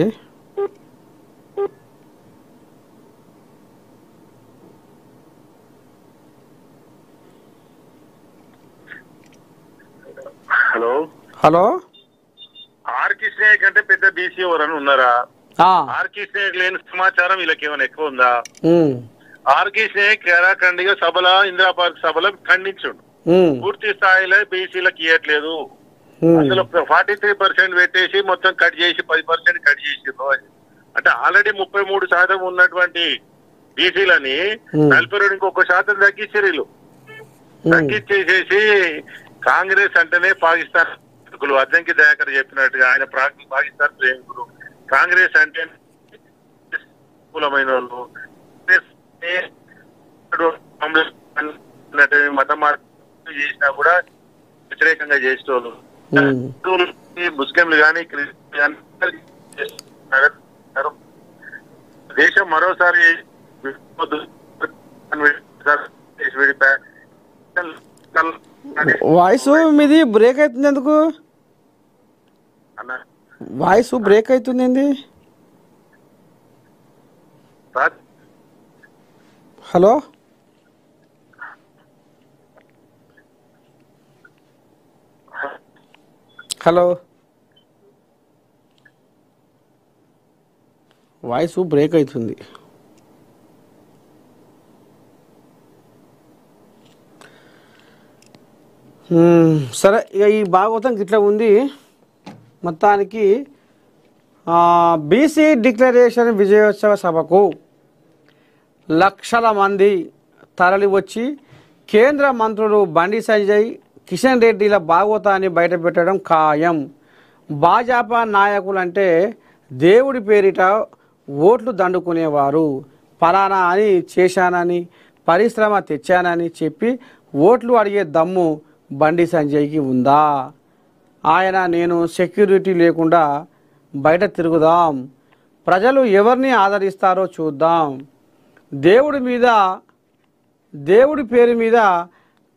హలో హలో ఆర్ కృష్ణయ్య కంటే పెద్ద బీసీ ఎవరని ఉన్నారా? ఆర్ కృష్ణయ్య లేని సమాచారం వీళ్ళకి ఏమైనా ఎక్కువ ఉందా? ఆర్ కృష్ణయ్య కేరాఖండిగా సభల ఇందిరా పార్క్ సభలో ఖండించుండు. పూర్తి స్థాయిలో బీసీలకు ఇవ్వట్లేదు, అసలు 43% పెట్టేసి మొత్తం కట్ చేసి 10% కట్ చేసిండ్రు అని. అంటే ఆల్రెడీ 33% ఉన్నటువంటి బీసీలని 42 ఇంకొక% తగ్గించారు వీళ్ళు. తగ్గించేసేసి కాంగ్రెస్ అంటేనే పాకిస్తాన్ అద్దంకి దయాకర్ చెప్పినట్టుగా ఆయన పాకిస్తాన్ ప్రేమికులు, కాంగ్రెస్ అంటే కులమైన వాళ్ళు, మత మార్పు చేసినా కూడా వ్యతిరేకంగా చేసేటోళ్ళు ముస్లింలు కానీ దేశం మరోసారి వాయిస్ మీది బ్రేక్ అవుతుంది ఎందుకు? వాయిస్ బ్రేక్ అవుతుంది. హలో హలో వాయిస్ బ్రేక్ అవుతుంది. సరే ఇక ఈ భాగవతం ఇట్లా ఉంది. మొత్తానికి బీసీ డిక్లరేషన్ విజయోత్సవ సభకు లక్షల మంది తరలి వచ్చి కేంద్ర మంత్రులు బండి సంజయ్, కిషన్ రెడ్డిల భాగవతాన్ని బయటపెట్టడం ఖాయం. భాజపా నాయకులంటే దేవుడి పేరిట ఓట్లు దండుకునేవారు. ఫలానా అని చేశానని, పరిశ్రమ తెచ్చానని చెప్పి ఓట్లు అడిగే దమ్ము బండి సంజయ్కి ఉందా? ఆయన నేను సెక్యూరిటీ లేకుండా బయట తిరుగుదాం, ప్రజలు ఎవరిని ఆదరిస్తారో చూద్దాం, దేవుడి పేరు మీద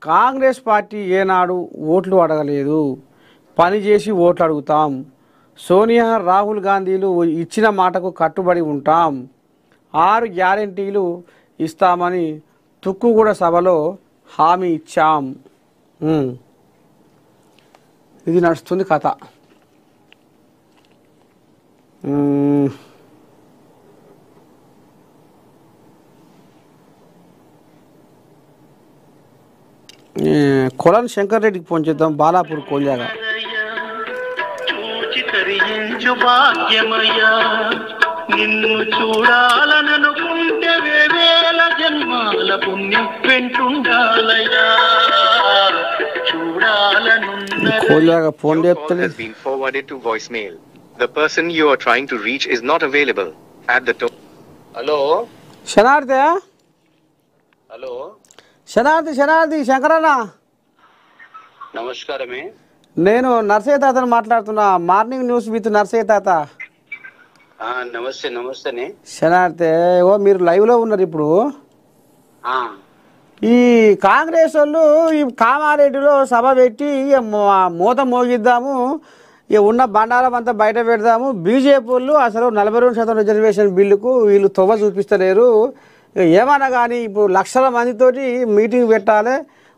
కాంగ్రెస్ పార్టీ ఏనాడు ఓట్లు అడగలేదు, పనిచేసి ఓట్లు అడుగుతాం, సోనియా రాహుల్ గాంధీలు ఇచ్చిన మాటకు కట్టుబడి ఉంటాం, 6 గ్యారెంటీలు ఇస్తామని తుక్కుగూడ సభలో హామీ ఇచ్చాం. ఇది నడుస్తుంది కథ. కొలన్ శంకర్ రెడ్డికి ఫోన్ చేద్దాం. బాలాపూర్ కోల్యాగా నిన్ను చూడాలనుకుంటే వేవేల జన్మాల పుణ్యం వెంటుండాలయ్యా. కోల్యాగా ఫోన్ చేస్తలే. The person you are trying to reach is not available at the tone. Hello శనార్థి హలో శనార్థి శంకరన్న నమస్కారమే. నేను నర్సయ్య తాతను మాట్లాడుతున్నా. మార్నింగ్ న్యూస్ విత్ నర్సయ్య తాత. నమస్తే శనార్థి ఓ మీరు లైవ్లో ఉన్నారు ఇప్పుడు. ఈ కాంగ్రెస్ వాళ్ళు ఈ కామారెడ్డిలో సభ పెట్టి మూత మోగిద్దాము, ఇక ఉన్న బండారం అంతా బయట పెడదాము, బీజేపీ వాళ్ళు అసలు 42% రిజర్వేషన్ బిల్లుకు వీళ్ళు తొవ్వ చూపిస్తలేరు, ఏమన్నా కానీ ఇప్పుడు లక్షల మందితోటి మీటింగ్ పెట్టాలి,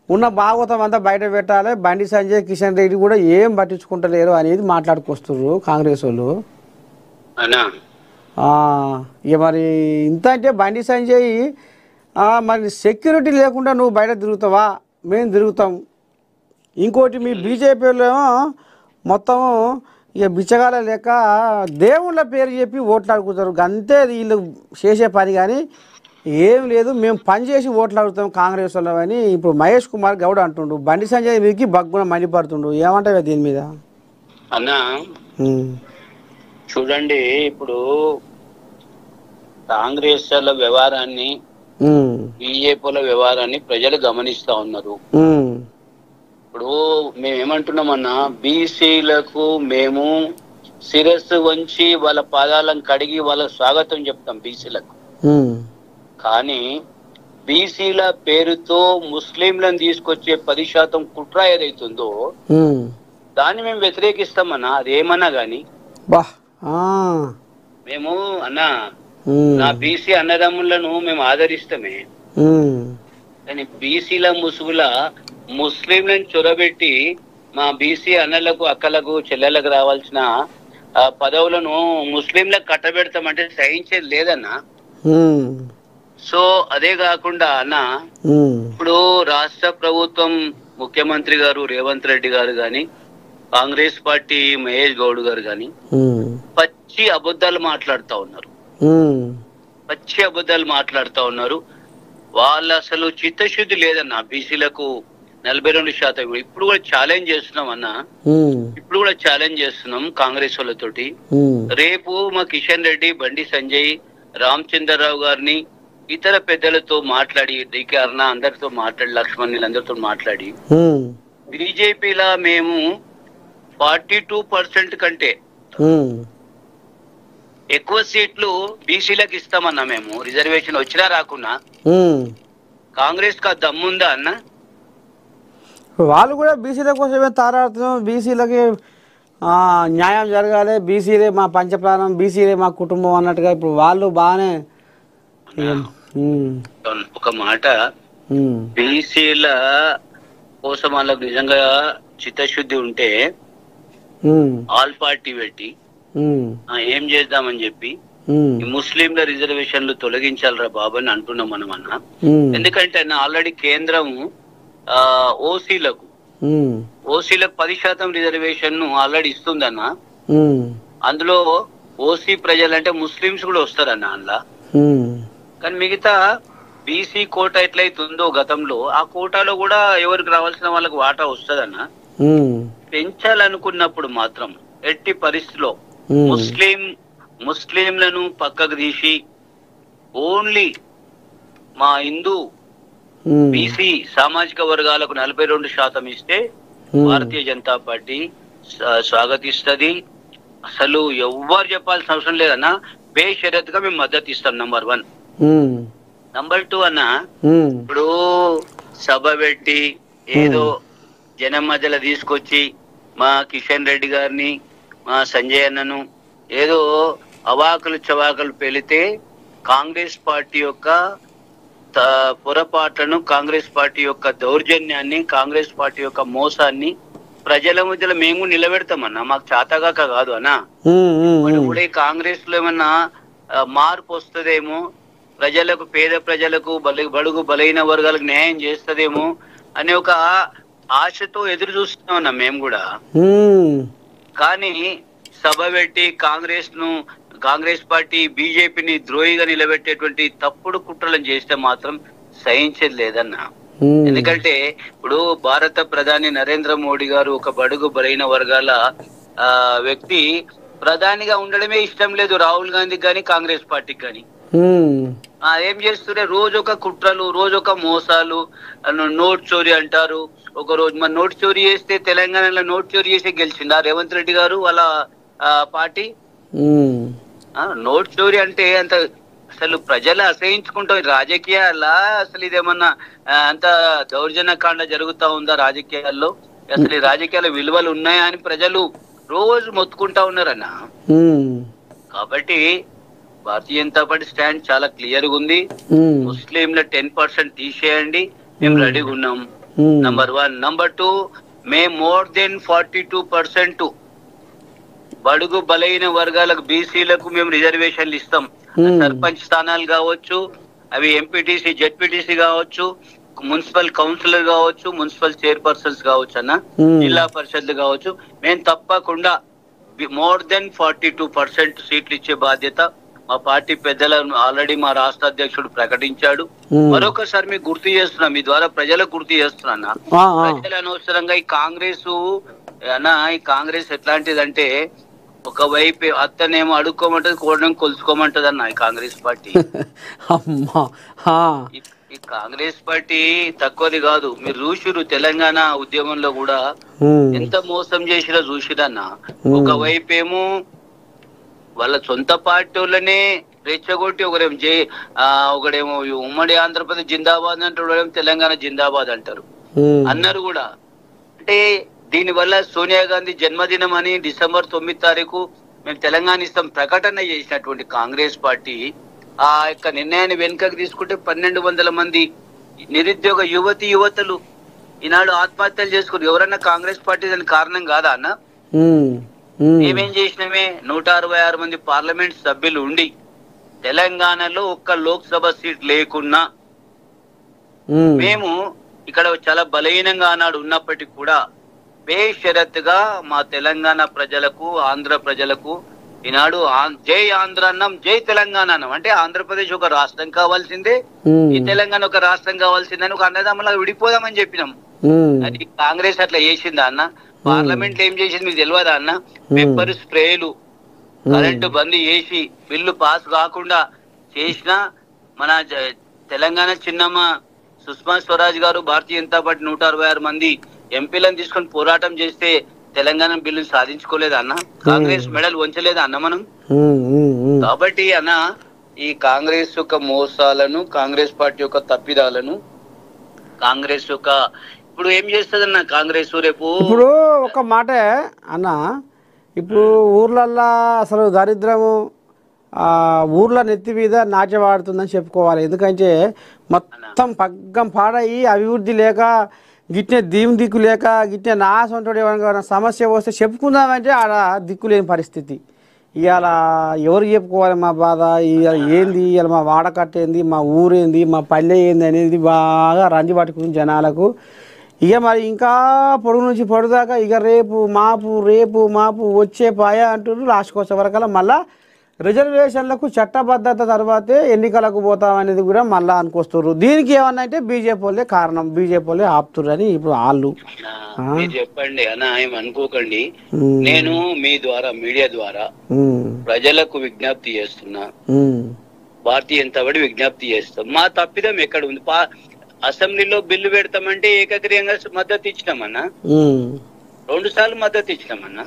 ఉన్న భాగవతం అంతా బయట పెట్టాలి, బండి సంజయ్ కిషన్ రెడ్డి కూడా ఏం పట్టించుకుంటలేరు అనేది మాట్లాడుకొస్తున్నారు కాంగ్రెస్ వాళ్ళు. ఇక మరి ఇంత అంటే బండి సంజయ్ మరి సెక్యూరిటీ లేకుండా నువ్వు బయట తిరుగుతావా? మేము తిరుగుతాం. ఇంకోటి మీ బీజేపీ వాళ్ళు మొత్తం ఇక బిచ్చగాల లెక్క దేవుళ్ళ పేరు చెప్పి ఓట్లు అడుగుతారు, అంతే వీళ్ళు చేసే పని. కానీ ఏం లేదు, మేము పని చేసి ఓట్లు అడుగుతాం కాంగ్రెస్ వాళ్ళు అని ఇప్పుడు మహేష్ కుమార్ గౌడ్ అంటుండు. బండి సంజయ్ మీదకి బగ్గున మండిపడుతుండు. ఏమంటావే దీని మీద? అన్నా చూడండి, ఇప్పుడు కాంగ్రెస్ వాళ్ళ వ్యవహారాన్ని, బీజేపీల వ్యవహారాన్ని ప్రజలు గమనిస్తా ఉన్నారు. ఇప్పుడు మేమేమంటున్నామన్నా, బీసీలకు మేము శిరస్సు వంచి వాళ్ళ పాదాలను కడిగి వాళ్ళ స్వాగతం చెప్తాం బీసీలకు. కానీ బీసీల పేరుతో ముస్లింలను తీసుకొచ్చే 10% కుట్ర ఏదైతుందో దాన్ని మేము వ్యతిరేకిస్తామన్నా. అదేమన్నా గాని మేము అన్నా నా బీసీ అన్నదమ్ములను మేము ఆదరిస్తామే. కానీ బీసీల ముసుగుల ముస్లింలను చొరబెట్టి మా బీసీ అన్నలకు, అక్కలకు, చెల్లెలకు రావాల్సిన పదవులను ముస్లింలకు కట్టబెడతామంటే సహించేది లేదన్నా. సో అదే కాకుండా అన్న, ఇప్పుడు రాష్ట్ర ప్రభుత్వం ముఖ్యమంత్రి గారు రేవంత్ రెడ్డి గారు గాని, కాంగ్రెస్ పార్టీ మహేష్ గౌడ్ గారు గాని పచ్చి అబద్ధాలు మాట్లాడుతా ఉన్నారు. వాళ్ళు అసలు చిత్తశుద్ధి లేదన్న. బీసీలకు 42%. ఇప్పుడు కూడా ఛాలెంజ్ చేస్తున్నాం అన్న, కాంగ్రెస్ వాళ్ళతోటి. రేపు మా కిషన్ రెడ్డి, బండి సంజయ్, రామచంద్రరావు గారిని, ఇతర పెద్దలతో మాట్లాడి, డికే అరుణ అందరితో మాట్లాడి, లక్ష్మణ్ వీళ్ళందరితో మాట్లాడి బీజేపీలా మేము 42% కంటే ఎక్కువ సీట్లు బీసీలకు ఇస్తామన్నా. మేము రిజర్వేషన్ వచ్చినా రాకున్నా కాంగ్రెస్ కా దమ్ముందా అన్న? వాళ్ళు కూడా బీసీల కోసమే తారాడుతున్నాం. బీసీలకి న్యాయం జరగాలి, బీసీలే మా పంచప్రాణం, బీసీలే మా కుటుంబం అన్నట్టుగా ఇప్పుడు వాళ్ళు బాగానే. ఒక మాట, బీసీల కోసం వాళ్ళకు నిజంగా చిత్తశుద్ధి ఉంటే ఆల్ పార్టీ పెట్టి ఏం చేద్దామని చెప్పి ముస్లింల రిజర్వేషన్లు తొలగించాలరా బాబు అని అంటున్నాం మనం అన్న. ఎందుకంటే ఆల్రెడీ కేంద్రం ఓసీలకు 10% రిజర్వేషన్ ఆల్రెడీ ఇస్తుందన్న. అందులో ఓసీ ప్రజలంటే ముస్లింస్ కూడా వస్తారన్న అందులో. కానీ మిగతా బీసీ కోటా ఎట్లయితుందో గతంలో, ఆ కోటాలో కూడా ఎవరికి రావాల్సిన వాళ్ళకి వాటా వస్తుందన్న. పెంచాలనుకున్నప్పుడు మాత్రం ఎట్టి పరిస్థితిలో ముస్లింలను పక్కకు తీసి ఓన్లీ మా హిందూ బీసీ సామాజిక వర్గాలకు 42% ఇస్తే భారతీయ జనతా పార్టీ స్వాగతిస్తుంది. అసలు ఎవ్వరు చెప్పాల్సిన అవసరం లేదన్నా, బేషరత్గా మేము మద్దతు ఇస్తాం. నంబర్ 1. నంబర్ 2 అన్న, ఇప్పుడు సభ పెట్టి ఏదో జనం మధ్యలో తీసుకొచ్చి మా కిషన్ రెడ్డి గారిని, మా సంజయ్ అన్నను ఏదో అవాకులు చవాకులు పెళితే కాంగ్రెస్ పార్టీ యొక్క పొరపాట్లను, కాంగ్రెస్ పార్టీ యొక్క దౌర్జన్యాన్ని, కాంగ్రెస్ పార్టీ యొక్క మోసాన్ని ప్రజల మధ్యలో మేము నిలబెడతామన్నా. మాకు చాతగాక కాదు అన్నా. ఇప్పుడు కాంగ్రెస్ లో ఏమన్నా మార్పు వస్తుందేమో, ప్రజలకు, పేద ప్రజలకు, బడుగు బలైన వర్గాలకు న్యాయం చేస్తుందేమో అనే ఒక ఆశతో ఎదురు చూస్తున్నామన్నా మేము కూడా. కానీ సభ పెట్టి కాంగ్రెస్ పార్టీ బీజేపీని ద్రోహిగా నిలబెట్టేటువంటి తప్పుడు కుట్రలను చేస్తే మాత్రం సహించేది లేదన్నా. ఎందుకంటే ఇప్పుడు భారత ప్రధాని నరేంద్ర మోడీ గారు ఒక బడుగు బలైన వర్గాల వ్యక్తి ప్రధానిగా ఉండడమే ఇష్టం లేదు రాహుల్ గాంధీకి కానీ, కాంగ్రెస్ పార్టీకి కానీ. ఏం చేస్తుంటే రోజొక కుట్రలు, రోజొక మోసాలు, నోట్ చోరీ అంటారు. ఒక రోజు మన నోట్ చోరీ చేస్తే తెలంగాణలో నోట్ చోరీ చేసి గెలిచిందా రేవంత్ రెడ్డి గారు వాళ్ళ పార్టీ? నోట్ చోరీ అంటే అంత అసలు ప్రజలు అసహించుకుంటాం. రాజకీయాల్లో అసలు ఇదేమన్నా అంత దౌర్జన్యకాండ జరుగుతా ఉందా రాజకీయాల్లో? అసలు ఈ రాజకీయాల విలువలు ఉన్నాయా అని ప్రజలు రోజు మొత్తుకుంటా ఉన్నారన్న. కాబట్టి భారతీయ జనతా పార్టీ స్టాండ్ చాలా క్లియర్ గా ఉంది. ముస్లింల 10% తీసేయండి, మేము రెడీగా ఉన్నాం. నంబర్ 1. నంబర్ 2, మేము మోర్ దెన్ 42% బడుగు బలైన వర్గాలకు, బీసీలకు మేము రిజర్వేషన్లు ఇస్తాం. సర్పంచ్ స్థానాలు కావచ్చు, అవి ఎంపీటీసీ, జెడ్పీటీసీ కావచ్చు, మున్సిపల్ కౌన్సిలర్ కావచ్చు, మున్సిపల్ చైర్పర్సన్స్ కావచ్చు అన్న, జిల్లా పరిషత్లు కావచ్చు. మేము తప్పకుండా మోర్ దెన్ 42% సీట్లు ఇచ్చే బాధ్యత మా పార్టీ పెద్దలను ఆల్రెడీ మా రాష్ట్ర అధ్యక్షుడు ప్రకటించాడు. మరొకసారి మీకు గుర్తు చేస్తున్నా, మీ ద్వారా ప్రజలకు గుర్తు చేస్తున్నా. ప్రజలు అనవసరంగా ఈ కాంగ్రెస్ ఎట్లాంటిదంటే ఒకవైపు అత్తనేమో అడుక్కోమంటది, కోడనేమో కొలుసుకోమంటది అన్న ఈ కాంగ్రెస్ పార్టీ. ఈ కాంగ్రెస్ పార్టీ తక్కువది కాదు. మీరు చూసిరు తెలంగాణ ఉద్యమంలో కూడా ఎంత మోసం చేసినా చూసిరన్న. ఒకవైపు ఏమో వాళ్ళ సొంత పార్టీ వాళ్ళనే రెచ్చగొట్టి ఒకడేమో ఉమ్మడి ఆంధ్రప్రదేశ్ జిందాబాద్ అంటారు, తెలంగాణ జిందాబాద్ అంటారు అన్నారు కూడా. అంటే దీని వల్ల సోనియా గాంధీ జన్మదినం అని December 9 మేము తెలంగాణ ఇస్తాం ప్రకటన చేసినటువంటి కాంగ్రెస్ పార్టీ ఆ యొక్క నిర్ణయాన్ని వెనుకకు తీసుకుంటే 1200 మంది నిరుద్యోగ యువతులు ఈనాడు ఆత్మహత్యలు చేసుకుని ఎవరన్నా కాంగ్రెస్ పార్టీ దానికి కారణం కాదా అన్న? మేమేం చేసినామే, 166 మంది పార్లమెంట్ సభ్యులు ఉండి తెలంగాణలో ఒక్క లోక్సభ సీట్ లేకున్నా మేము ఇక్కడ చాలా బలహీనంగా ఆనాడు ఉన్నప్పటికీ కూడా బేషరత్తుగా మా తెలంగాణ ప్రజలకు, ఆంధ్ర ప్రజలకు ఈనాడు జై ఆంధ్ర అన్నాం, జై తెలంగాణ అన్నాం. అంటే ఆంధ్రప్రదేశ్ ఒక రాష్ట్రం కావాల్సిందే, ఈ తెలంగాణ ఒక రాష్ట్రం కావాల్సిందని ఒక అన్నదమ్ములా విడిపోదామని చెప్పినాం. అది కాంగ్రెస్ అట్లా చేసిందా అన్న? పార్లమెంట్ లో ఏం చేసింది మీకు తెలియదా అన్న? పెప్పర్ స్ప్రేలు, కరెంటు బంద్ చేసి బిల్లు పాస్ కాకుండా చేసిన మన తెలంగాణ చిన్నమ్మ సుష్మా స్వరాజ్ గారు భారతీయ జనతా పార్టీ 166 మంది ఎంపీలను తీసుకొని పోరాటం చేస్తే తెలంగాణ బిల్లు సాధించుకోలేదా అన్న? కాంగ్రెస్ మెడల్ వంచలేదా అన్న మనం? కాబట్టి అన్న ఈ కాంగ్రెస్ యొక్క మోసాలను, కాంగ్రెస్ పార్టీ యొక్క తప్పిదాలను, కాంగ్రెస్ యొక్క ఇప్పుడు ఏం చేస్తుందన్న కాంగ్రెస్ రేపు ఇప్పుడు ఒక మాట అన్న, ఇప్పుడు ఊర్లల్లో అసలు దరిద్రము ఊర్ల నెత్తి మీద నాట్యవాడుతుందని చెప్పుకోవాలి. ఎందుకంటే మొత్తం పగ్గం పాడయి అభివృద్ధి లేక గిట్నే దిక్కు లేక గిట్నే నాసంటోడు ఏమైనా సమస్య వస్తే చెప్పుకుందామంటే ఆడ దిక్కు లేని పరిస్థితి. ఇవాళ ఎవరు చెప్పుకోవాలి మా బాధ, ఇవాళ ఏంది, ఇవాళ మా వాడకట్టేంది, మా ఊరేంది, మా పల్లె ఏంది అనేది బాగా రంజి పట్టుకుంది జనాలకు. ఇక మరి ఇంకా పొడుగు నుంచి పొడుదాకా ఇక రేపు మాపు వచ్చే పాయ అంటున్నారు. లాస్ట్కి వచ్చే వరకల్లా మళ్ళా రిజర్వేషన్లకు చట్టబద్ధత తర్వాతే ఎన్నికలకు పోతామనేది కూడా మళ్ళా అనుకొస్తున్నారు. దీనికి ఏమన్నా అంటే బీజేపీ వాళ్ళే కారణం, బీజేపీ వాళ్ళే ఆపుతుర్రు అని ఇప్పుడు వాళ్ళు చెప్పండి అన్న. ఏం అనుకోకండి, నేను మీ ద్వారా మీడియా ద్వారా ప్రజలకు విజ్ఞప్తి చేస్తున్నా, భారతీయ జనతా పార్టీ విజ్ఞప్తి చేస్తాం. మా తప్పిదం ఎక్కడ ఉంది? అసెంబ్లీలో బిల్లు పెడతామంటే ఏకగ్రీయంగా మద్దతు ఇచ్చినామన్నా, 2 సార్లు మద్దతు ఇచ్చినామన్నా.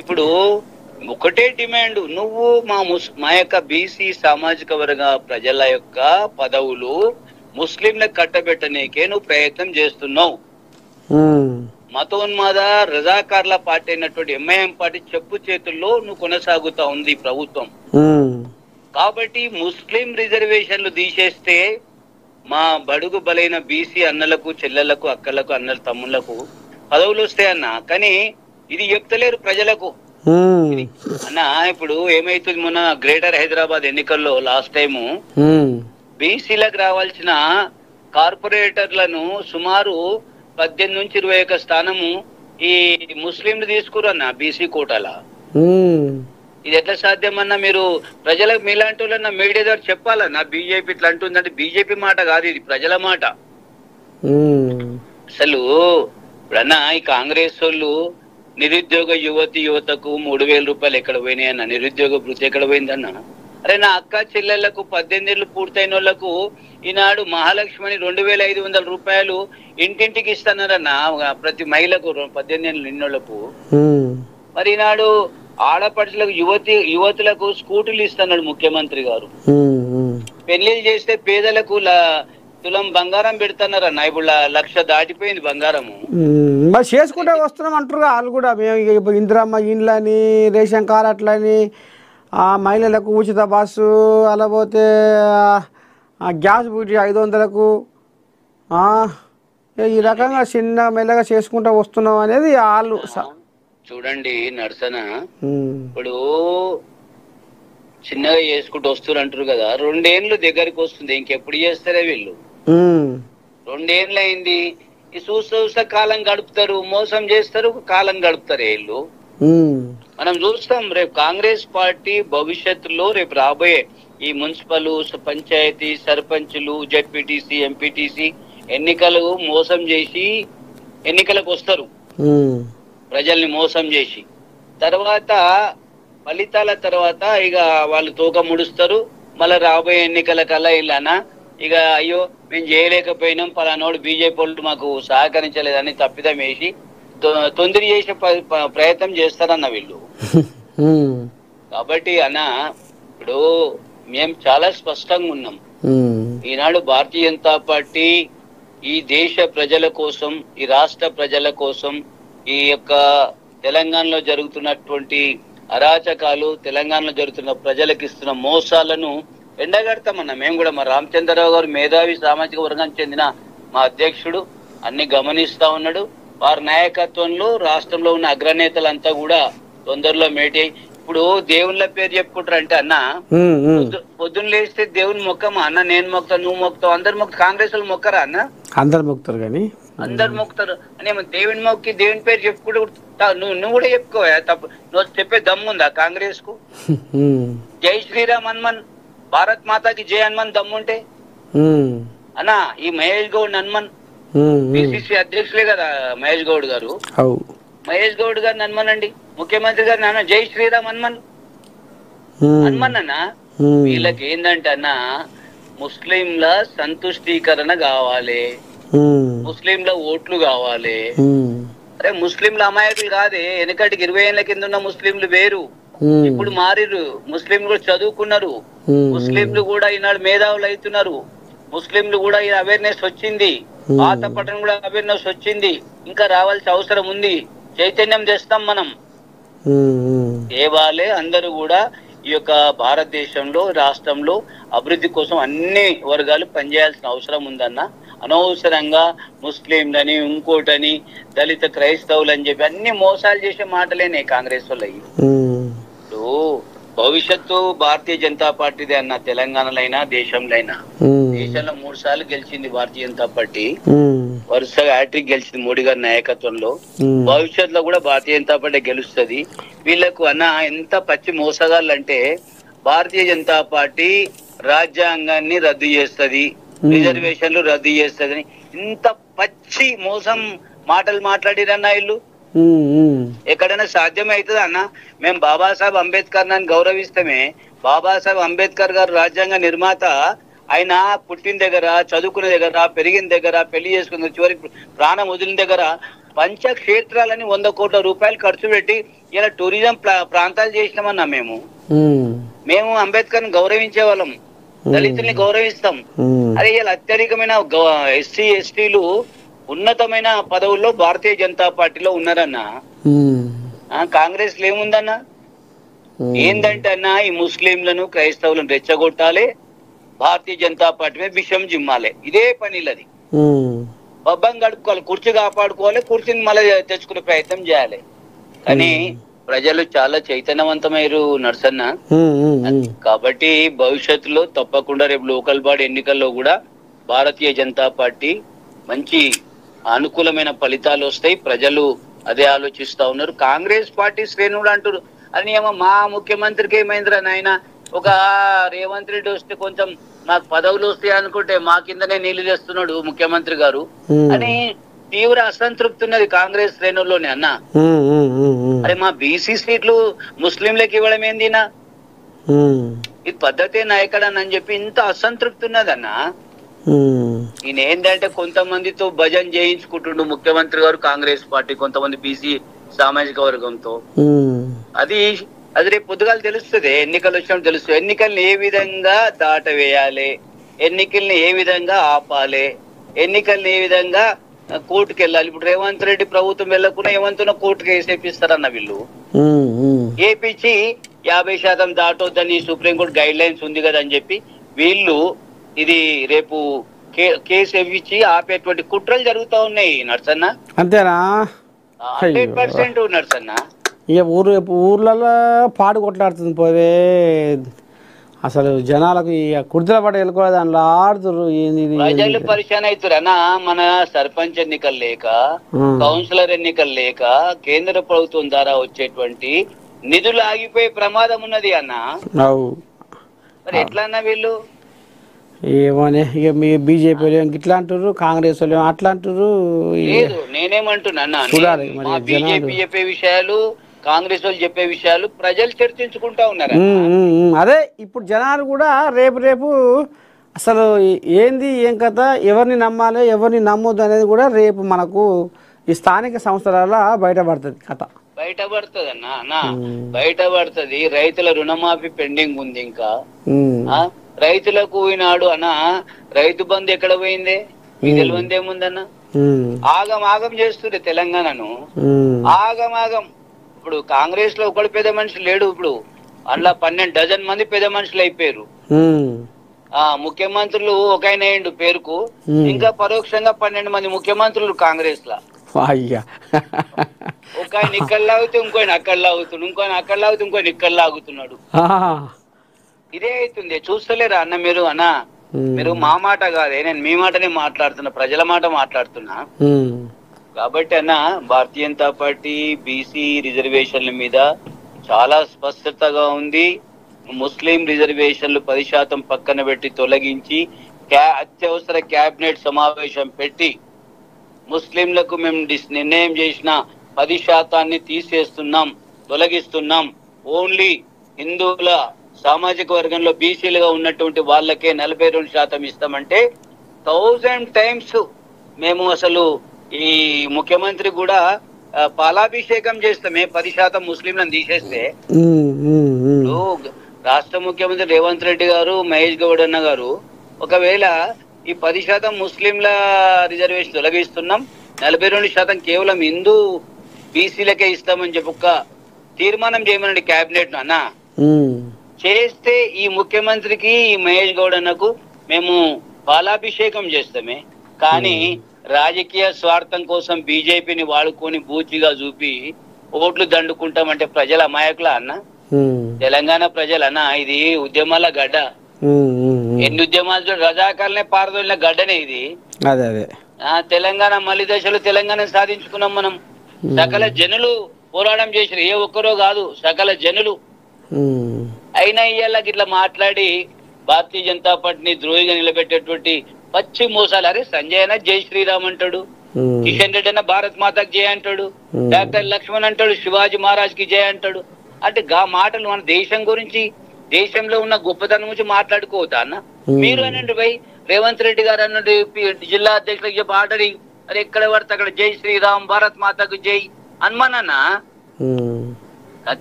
ఇప్పుడు ఒకటే డిమాండ్, నువ్వు మా యొక్క బీసీ సామాజిక వర్గ ప్రజల యొక్క పదవులు ముస్లింలకు కట్టబెట్టనీకే నువ్వు ప్రయత్నం చేస్తున్నావు. మతోన్మాద రజాకార్ల పార్టీ అయినటువంటి ఎంఐఎం పార్టీ చెప్పు చేతుల్లో నువ్వు కొనసాగుతా ఉంది ప్రభుత్వం. కాబట్టి ముస్లిం రిజర్వేషన్లు తీసేస్తే మా బడుగు బలైన బీసీ అన్నలకు, చెల్లెళ్లకు, అక్కలకు, అన్నల తమ్ముళ్లకు పదవులు వస్తాయన్న. కానీ ఇది చెప్తలేరు ప్రజలకు అన్న. ఇప్పుడు ఏమైతుంది, మొన్న గ్రేటర్ హైదరాబాద్ ఎన్నికల్లో లాస్ట్ టైము బీసీలకు రావాల్సిన కార్పొరేటర్లను సుమారు 18 నుంచి 21 స్థానము ఈ ముస్లింలు తీసుకురన్న బీసీ కోటాల. ఇది ఎట్లా సాధ్యమన్నా? మీరు ప్రజలకు మీలాంటి వాళ్ళన్నా మీడియా ద్వారా చెప్పాలన్నా. బీజేపీ ఇట్లా అంటుందంటే బీజేపీ మాట కాదు, ఇది ప్రజల మాట. అసలు ఇప్పుడన్నా ఈ కాంగ్రెస్ వాళ్ళు నిరుద్యోగ యువతకు 3000 రూపాయలు ఎక్కడ పోయినాయి అన్న? నిరుద్యోగ భృతి ఎక్కడ పోయిందన్న? అరే నా అక్క చెల్లెళ్లకు 18 ఏళ్ళు పూర్తయిన వాళ్ళకు ఈనాడు మహాలక్ష్మి 2500 రూపాయలు ఇంటింటికి ఇస్తున్నారన్న, ప్రతి మహిళకు 18 ఏళ్ళు నిన్నోళ్లకు. మరి ఈనాడు ఆడపడుచులకు యువతులకు స్కూటీలు ఇస్తున్నాడు ముఖ్యమంత్రి గారు. పెళ్లిళ్ళు చేస్తే పేదలకు తులం బంగారం పెడుతున్నారన్న. ఇప్పుడు 1,00,000 దాటిపోయింది బంగారము. మరి చేసుకుంటే వస్తున్నాం అంటారు వాళ్ళు కూడా. మేము ఇందిరమ్మ ఇండ్లని, రేషన్ కార్డు అట్లని, మహిళలకు ఉచిత బస్సు, అలా పోతే గ్యాస్ బుడ్డి 500కు, ఈ రకంగా చిన్న మెల్లగా చేసుకుంటూ వస్తున్నాం అనేది వాళ్ళు. చూడండి నర్సన, ఇప్పుడు చిన్నగా చేసుకుంటూ వస్తున్నారు అంటారు కదా, 2 ఏళ్ళు దగ్గరికి వస్తుంది. ఇంకెప్పుడు చేస్తారే వీళ్ళు? 2 ఏళ్ళు అయింది. ఈ చూస్తా కాలం గడుపుతారు, మోసం చేస్తారు, కాలం గడుపుతారు వీళ్ళు. మనం చూస్తాం రేపు కాంగ్రెస్ పార్టీ భవిష్యత్తులో రేపు రాబోయే ఈ మున్సిపల్ పంచాయతీ సర్పంచులు జెడ్పీటీసీ ఎంపీటీసీ ఎన్నికలు మోసం చేసి ఎన్నికలకు వస్తారు, ప్రజల్ని మోసం చేసి తర్వాత ఫలితాల తర్వాత ఇక వాళ్ళు తోక ముడుస్తారు. మళ్ళీ రాబోయే ఎన్నికల కల్లా ఇలానా ఇక అయ్యో మేము చేయలేకపోయినాం, పలానోడు బీజేపీ వాళ్ళు మాకు సహకరించలేదని తప్పిదం వేసి తొందర చేసే ప్రయత్నం చేస్తారన్న వీళ్ళు. కాబట్టి అన్న ఇప్పుడు మేము చాలా స్పష్టంగా ఉన్నాం. ఈనాడు భారతీయ జనతా పార్టీ ఈ దేశ ప్రజల కోసం, ఈ రాష్ట్ర ప్రజల కోసం, ఈ యొక్క తెలంగాణలో జరుగుతున్నటువంటి అరాచకాలు, తెలంగాణలో జరుగుతున్న ప్రజలకు ఇస్తున్న మోసాలను ఎండగడతామన్నా. మేము కూడా మా రామచంద్రరావు గారు మేధావి సామాజిక వర్గానికి చెందిన మా అధ్యక్షుడు అన్ని గమనిస్తా ఉన్నాడు. వారి నాయకత్వంలో రాష్ట్రంలో ఉన్న అగ్రనేతలంతా కూడా తొందరలో మేటి. ఇప్పుడు దేవుళ్ళ పేరు చెప్పుకుంటారు అంటే అన్న, పొద్దున్న లేస్తే దేవుని మొక్కమా అన్న, నేను మొక్తా నువ్వు మొక్తావు అందరు మొక్త, కాంగ్రెస్ వాళ్ళు మొక్కరా అన్న? అందరు మొక్తారు కానీ అందరు మొక్తారు అని దేవుని మొక్కి దేవుని పేరు చెప్పుకుంటూ నువ్వు కూడా చెప్పుకో తప్పు. నువ్వు చెప్పే దమ్ముందా కాంగ్రెస్ కు? జై శ్రీరామ్ హనుమన్, భారత్ మాతాకి జై హనుమన్ దమ్ముంటే అన్న ఈ మహేష్ గౌడ్ హనుమన్ పిసిసి అధ్యక్షులే కదా మహేష్ గౌడ్ గారు. మహేష్ గౌడ్ గారిని హనుమనండి, ముఖ్యమంత్రి గారిని అన్న జై శ్రీరామ్ హనుమన్ హనుమన్ అన్న. వీళ్ళకి ఏంటంటే అన్న ముస్లింల సంతుష్టీకరణ కావాలి, ముస్లింల ఓట్లు కావాలి. అరే ముస్లింల అమాయకులు కాదే, వెనకటికి 20 ఏళ్ల కింద ఉన్న ముస్లింలు వేరు, ఇప్పుడు మారిరు. ముస్లింలు కూడా చదువుకున్నారు, ముస్లింలు కూడా ఈనాడు మేధావులు అవుతున్నారు, ముస్లింలు కూడా ఈ అవేర్నెస్ వచ్చింది, పాత పట్టణం కూడా అవేర్నెస్ వచ్చింది, ఇంకా రావాల్సిన అవసరం ఉంది. చైతన్యం తెస్తాం మనం. దేవాలే అందరూ కూడా ఈ యొక్క భారతదేశంలో రాష్ట్రంలో అభివృద్ధి కోసం అన్ని వర్గాలు పనిచేయాల్సిన అవసరం ఉందన్న. అనవసరంగా ముస్లింలని ఇంకోటని దళిత క్రైస్తవులు అని చెప్పి అన్ని మోసాలు చేసే మాటలేనే కాంగ్రెస్ వాళ్ళు. ఇప్పుడు భవిష్యత్తు భారతీయ జనతా పార్టీదే అన్న, తెలంగాణలో అయినా దేశంలో అయినా. దేశంలో 3 సార్లు గెలిచింది భారతీయ జనతా పార్టీ, వరుసగా హ్యాట్రిక్ గెలిచింది మోడీ గారి నాయకత్వంలో. భవిష్యత్తులో కూడా భారతీయ జనతా పార్టీ గెలుస్తుంది. వీళ్ళకు అన్న ఎంత పచ్చి మోసగాళ్ళు అంటే, భారతీయ జనతా పార్టీ రాజ్యాంగాన్ని రద్దు చేస్తుంది, రిజర్వేషన్లు రద్దు చేస్తుంది, ఇంత పచ్చి మోసం మాటలు మాట్లాడిరన్నా వీళ్ళు. ఎక్కడైనా సాధ్యమే అవుతుంది అన్న? మేము బాబాసాహెబ్ అంబేద్కర్ అని గౌరవిస్తామే. బాబాసాహెబ్ అంబేద్కర్ గారు రాజ్యాంగ నిర్మాత. ఆయన పుట్టిన దగ్గర, చదువుకునే దగ్గర, పెరిగిన దగ్గర, పెళ్లి చేసుకున్న చివరి ప్రాణం వదిలిన దగ్గర పంచక్షేత్రాలని 100 కోట్ల రూపాయలు ఖర్చు పెట్టి ఇలా టూరిజం ప్రాంతాలు చేసినామన్నా. మేము అంబేద్కర్ ని గౌరవించే వాళ్ళం, దళితుల్ని గౌరవిస్తాం. అదే ఇలా అత్యధికమైన ఎస్సీ ఎస్టీలు ఉన్నతమైన పదవుల్లో భారతీయ జనతా పార్టీలో ఉన్నారన్న. కాంగ్రెస్ లో ఏముందన్న? ఏందంటే అన్న, ఈ ముస్లింలను క్రైస్తవులను రెచ్చగొట్టాలి, భారతీయ జనతా పార్టీ మీద విషయం జిమ్మాలి, ఇదే పనిలది. పబ్బం గడుపుకోవాలి, కుర్చీ కాపాడుకోవాలి, కుర్చీని మళ్ళీ తెచ్చుకునే ప్రయత్నం చేయాలి. కానీ ప్రజలు చాలా చైతన్యవంతమయ్యారు నర్సన్న. కాబట్టి భవిష్యత్తులో తప్పకుండా రేపు లోకల్ బాడీ ఎన్నికల్లో కూడా భారతీయ జనతా పార్టీ మంచి అనుకూలమైన ఫలితాలు వస్తాయి. ప్రజలు అదే ఆలోచిస్తా ఉన్నారు. కాంగ్రెస్ పార్టీ శ్రేణులు అంటారు అని ఏమో మా ముఖ్యమంత్రికి ఏమైందిరా నాయన, ఒక రేవంత్ రెడ్డి వస్తే కొంచెం మాకు పదవులు వస్తాయి అనుకుంటే మా కిందనే నీళ్లు తెస్తున్నాడు ముఖ్యమంత్రి గారు అని తీవ్ర అసంతృప్తి ఉన్నది కాంగ్రెస్ శ్రేణుల్లోనే అన్న. అరే మా బీసీ సీట్లు ముస్లింలకు ఇవ్వడం ఏందినా, ఇది పద్ధతేనా ఎక్కడని చెప్పి ఇంత అసంతృప్తి ఉన్నదన్న. ఈయన ఏంటంటే కొంతమందితో భజన చేయించుకుంటుండు ముఖ్యమంత్రి గారు కాంగ్రెస్ పార్టీ, కొంతమంది బీసీ సామాజిక వర్గంతో. అది రేపు పొద్దుగాలు తెలుస్తుంది, ఎన్నికలు వచ్చినప్పుడు తెలుస్తుంది. ఎన్నికల్ని ఏ విధంగా దాటవేయాలి, ఎన్నికల్ని ఏ విధంగా ఆపాలి, ఎన్నికల్ని ఏ విధంగా కోర్టుకు వెళ్ళాలి. ఇప్పుడు రేవంత్ రెడ్డి ప్రభుత్వం వెళ్ళకుండా ఏమంటున్నా కోర్టుకు వేసేపిస్తారన్న వీళ్ళు. ఏపిచ్చి 50% దాటొద్దని సుప్రీంకోర్టు గైడ్ లైన్స్ ఉంది కదా అని చెప్పి వీళ్ళు ఇది రేపు కేసు ఇవ్వించి ఆపేటువంటి కుట్రలు జరుగుతా ఉన్నాయి నర్సన్న. అంతేనా? 100% నర్సన్న. ఇక ఊర్లలో పాడు కొట్లాడుతుంది పోవే. అసలు జనాలకు కుర్తల పడ వెళ్ళుకోవాలి దాంట్లో ఆడుతురు ఏంది ప్రజలు పరిశాన్ అవుతారన్నా. మన సర్పంచ్ ఎన్నికలు లేక, కౌన్సిలర్ ఎన్నికలు లేక, కేంద్ర ప్రభుత్వం ద్వారా వచ్చేటువంటి నిధులు ఆగిపోయే ప్రమాదం ఉన్నది అన్న. మరి ఎట్లా అన్నా వీళ్ళు ఏమోనే ఇక మీ బీజేపీ వాళ్ళు ఇట్లా అంటారు, కాంగ్రెస్ వాళ్ళు అట్లా అంటారు. లేదు నేనేమంటున్నా, బీజేపీ చెప్పే విషయాలు, కాంగ్రెస్ వాళ్ళు చెప్పే విషయాలు ప్రజలు చర్చించుకుంటా ఉన్నారు. అదే ఇప్పుడు జనాలు కూడా రేపు అసలు ఏంది ఏం కథ, ఎవరిని నమ్మాలి ఎవరిని నమ్మొద్దు అనేది కూడా రేపు మనకు ఈ స్థానిక సంస్థల బయటపడుతుంది కథ. బయటపడుతుంది అన్న బయటపడుతుంది. రైతుల రుణమాఫీ పెండింగ్ ఉంది ఇంకా. రైతులకు ఈనాడు అన్న రైతు బంధు ఎక్కడ పోయిందే మీకు తెలియంది ఏముందన్న. ఆగం చేస్తుంది తెలంగాణను, ఆగం. ఇప్పుడు కాంగ్రెస్ లో ఒకడు పెద్ద మనిషి లేడు. ఇప్పుడు అందులో 12 డజన్ మంది పెద్ద మనుషులు అయిపోయారు. ముఖ్యమంత్రులు ఒక ఆయన అయ్యిండు పేరుకు, ఇంకా పరోక్షంగా 12 మంది ముఖ్యమంత్రులు కాంగ్రెస్ లా. ఒక ఆయన ఇక్కడ లాగుతూ ఇంకోని అక్కడ లాగుతున్నాడు, ఇంకోని అక్కడ లాగుతూ ఇంకోని ఇక్కడ లాగుతున్నాడు. ఇదే అవుతుంది. చూస్తలేరా అన్న మీరు? మీరు మా మాట కాదే, నేను మీ మాటనే మాట్లాడుతున్నా, ప్రజల మాట మాట్లాడుతున్నా. కాబట్టి అన్న భారతీయ జనతా పార్టీ బీసీ రిజర్వేషన్ల మీద చాలా స్పష్టతగా ఉంది. ముస్లిం రిజర్వేషన్లు 10% పక్కన పెట్టి తొలగించి అత్యవసర కేబినెట్ సమావేశం పెట్టి ముస్లింలకు మేము నిర్ణయం చేసిన 10% తీసేస్తున్నాం, తొలగిస్తున్నాం. ఓన్లీ హిందువుల సామాజిక వర్గంలో బీసీలుగా ఉన్నటువంటి వాళ్ళకే 42% ఇస్తామంటే 1000 times మేము అసలు ఈ ముఖ్యమంత్రి కూడా పాలాభిషేకం చేస్తామే 10% ముస్లింలను తీసేస్తే. రాష్ట్ర ముఖ్యమంత్రి రేవంత్ రెడ్డి గారు, మహేష్ గౌడ్ అన్న గారు ఒకవేళ ఈ 10% ముస్లింల రిజర్వేషన్ తొలగిస్తున్నాం, 42% కేవలం హిందూ బీసీలకే ఇస్తామని చెప్పి ఒక తీర్మానం చేయమనండి కేబినెట్ ను అన్న. చేస్తే ఈ ముఖ్యమంత్రికి, ఈ మహేష్ గౌడ్ అన్నకు మేము పాలాభిషేకం చేస్తామే. కానీ రాజకీయ స్వార్థం కోసం బీజేపీని వాడుకొని బూచిగా చూపి ఓట్లు దండుకుంటామంటే ప్రజల అమాయకుల అన్న. తెలంగాణ ప్రజలన్నా ఇది ఉద్యమాల గడ్డ. ఎన్ని ఉద్యమాలు రజాకాలనే పారదోలిన గడ్డనే ఇది. తెలంగాణ మళ్ళీ దశలో తెలంగాణ సాధించుకున్నాం మనం. సకల జనులు పోరాటం చేసిరు, ఏ ఒక్కరో కాదు, సకల జనులు. అయినా ఇయ్యాల ఇట్లా మాట్లాడి భారతీయ జనతా పార్టీని ద్రోహిగా నిలబెట్టేటువంటి పచ్చి మోసాలు. అరే సంజయ్ అన్న జై శ్రీరామ్ అంటాడు, కిషన్ రెడ్డి అన్న భారత్ మాతకి జై అంటాడు, డాక్టర్ లక్ష్మణ్ అంటాడు శివాజీ మహారాజ్ కి జై అంటాడు. అంటే గా మాటలు మన దేశం గురించి, దేశంలో ఉన్న గొప్పతనం గురించి మాట్లాడుకోవద్దా అన్న? మీరు అనండి భయ్, రేవంత్ రెడ్డి గారు అన్నట్టు జిల్లా అధ్యక్షులకు చెప్పి ఆర్డర్, అరే ఎక్కడ పడితే అక్కడ జై శ్రీరామ్ భారత్ మాతకు జై అన్మానన్నా.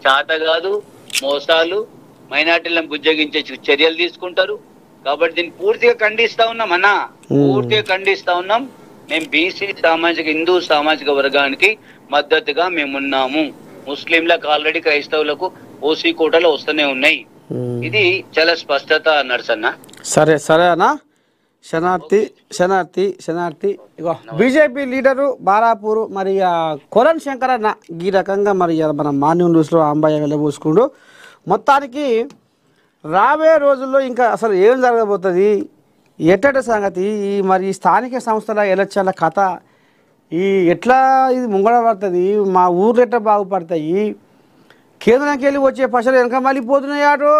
చాత కాదు, మోసాలు, మైనార్టీలను బుజ్జగించే చర్యలు తీసుకుంటారు. కాబట్టి దీన్ని పూర్తిగా ఖండిస్తా ఉన్నాం అన్న, పూర్తిగా ఖండిస్తా ఉన్నాం. మేము బీసీ సామాజిక, హిందూ సామాజిక వర్గానికి మద్దతుగా మేమున్నాము. ముస్లింలకు ఆల్రెడీ, క్రైస్తవులకు ఓసీ కోటలో వస్తూనే ఉన్నాయి. ఇది చాలా స్పష్టత నర్సన్న. సరే అన్న. శనార్థి ఇగో బీజేపీ లీడరు బాలాపూర్ మరి కొరన్ శంకర్ అన్న ఈ రకంగా మరి మన మార్నింగ్ న్యూస్లో అంబాయి వెళ్ళబోసుకుంటూ మొత్తానికి రాబోయే రోజుల్లో ఇంకా అసలు ఏం జరగబోతుంది, ఎట్టట సంగతి, ఈ మరి స్థానిక సంస్థల ఎలక్షన్ల కథ ఎట్లా ఇది ముంగడ పడుతుంది, మా ఊర్లు ఎట్లా బాగుపడతాయి, కేంద్రానికి వెళ్ళి వచ్చే పశలు వెనక మళ్ళీపోతున్నాయాటో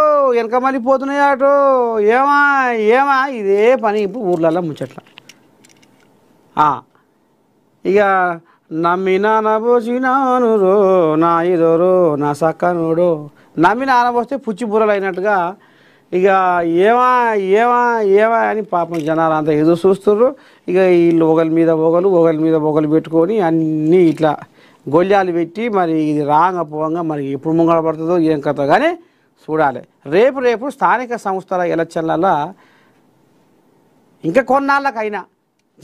ఏమా ఇదే పని ఇప్పుడు ఊర్లలో ముచ్చట్ల. ఇక నమ్మినా నబోసినాను రో నా ఇదోరో నా సక్కనుడో, నమ్మిన ఆనబోస్తే పుచ్చి బుర్రలు అయినట్టుగా ఇక ఏమా అని పాపం జనాలు అంతా ఎదురు చూస్తుర్రు. ఇక వీళ్ళు ఒకరి మీద ఒకరు పెట్టుకొని అన్నీ ఇట్లా గొల్లాలు పెట్టి మరి ఇది రాంగ పోవంగా మరి ఎప్పుడు ముంగడ పడుతుందో ఏం కథ కానీ చూడాలి. రేపు స్థానిక సంస్థల ఎలక్షన్లలో ఇంకా కొన్నాళ్ళకైనా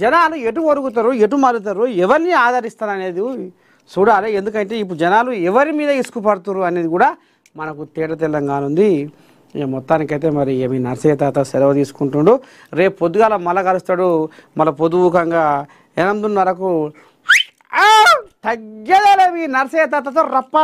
జనాలు ఎటు ఒరుగుతారు, ఎటు మారుతారు, ఎవరిని ఆదరిస్తారు అనేది చూడాలి. ఎందుకంటే ఇప్పుడు జనాలు ఎవరి మీద ఇసుకుపడుతురు అనేది కూడా మనకు తెలంగాణ ఉంది. ఇక మొత్తానికైతే మరి మీ నర్సయ్య తాత సెలవు తీసుకుంటుండు. రేపు పొద్దుగాల మళ్ళా కలుస్తాడు. మళ్ళీ పొద్దుకంగా 8:30కు తగ్గేదే మీ నర్సయ్య తాతతో రప్ప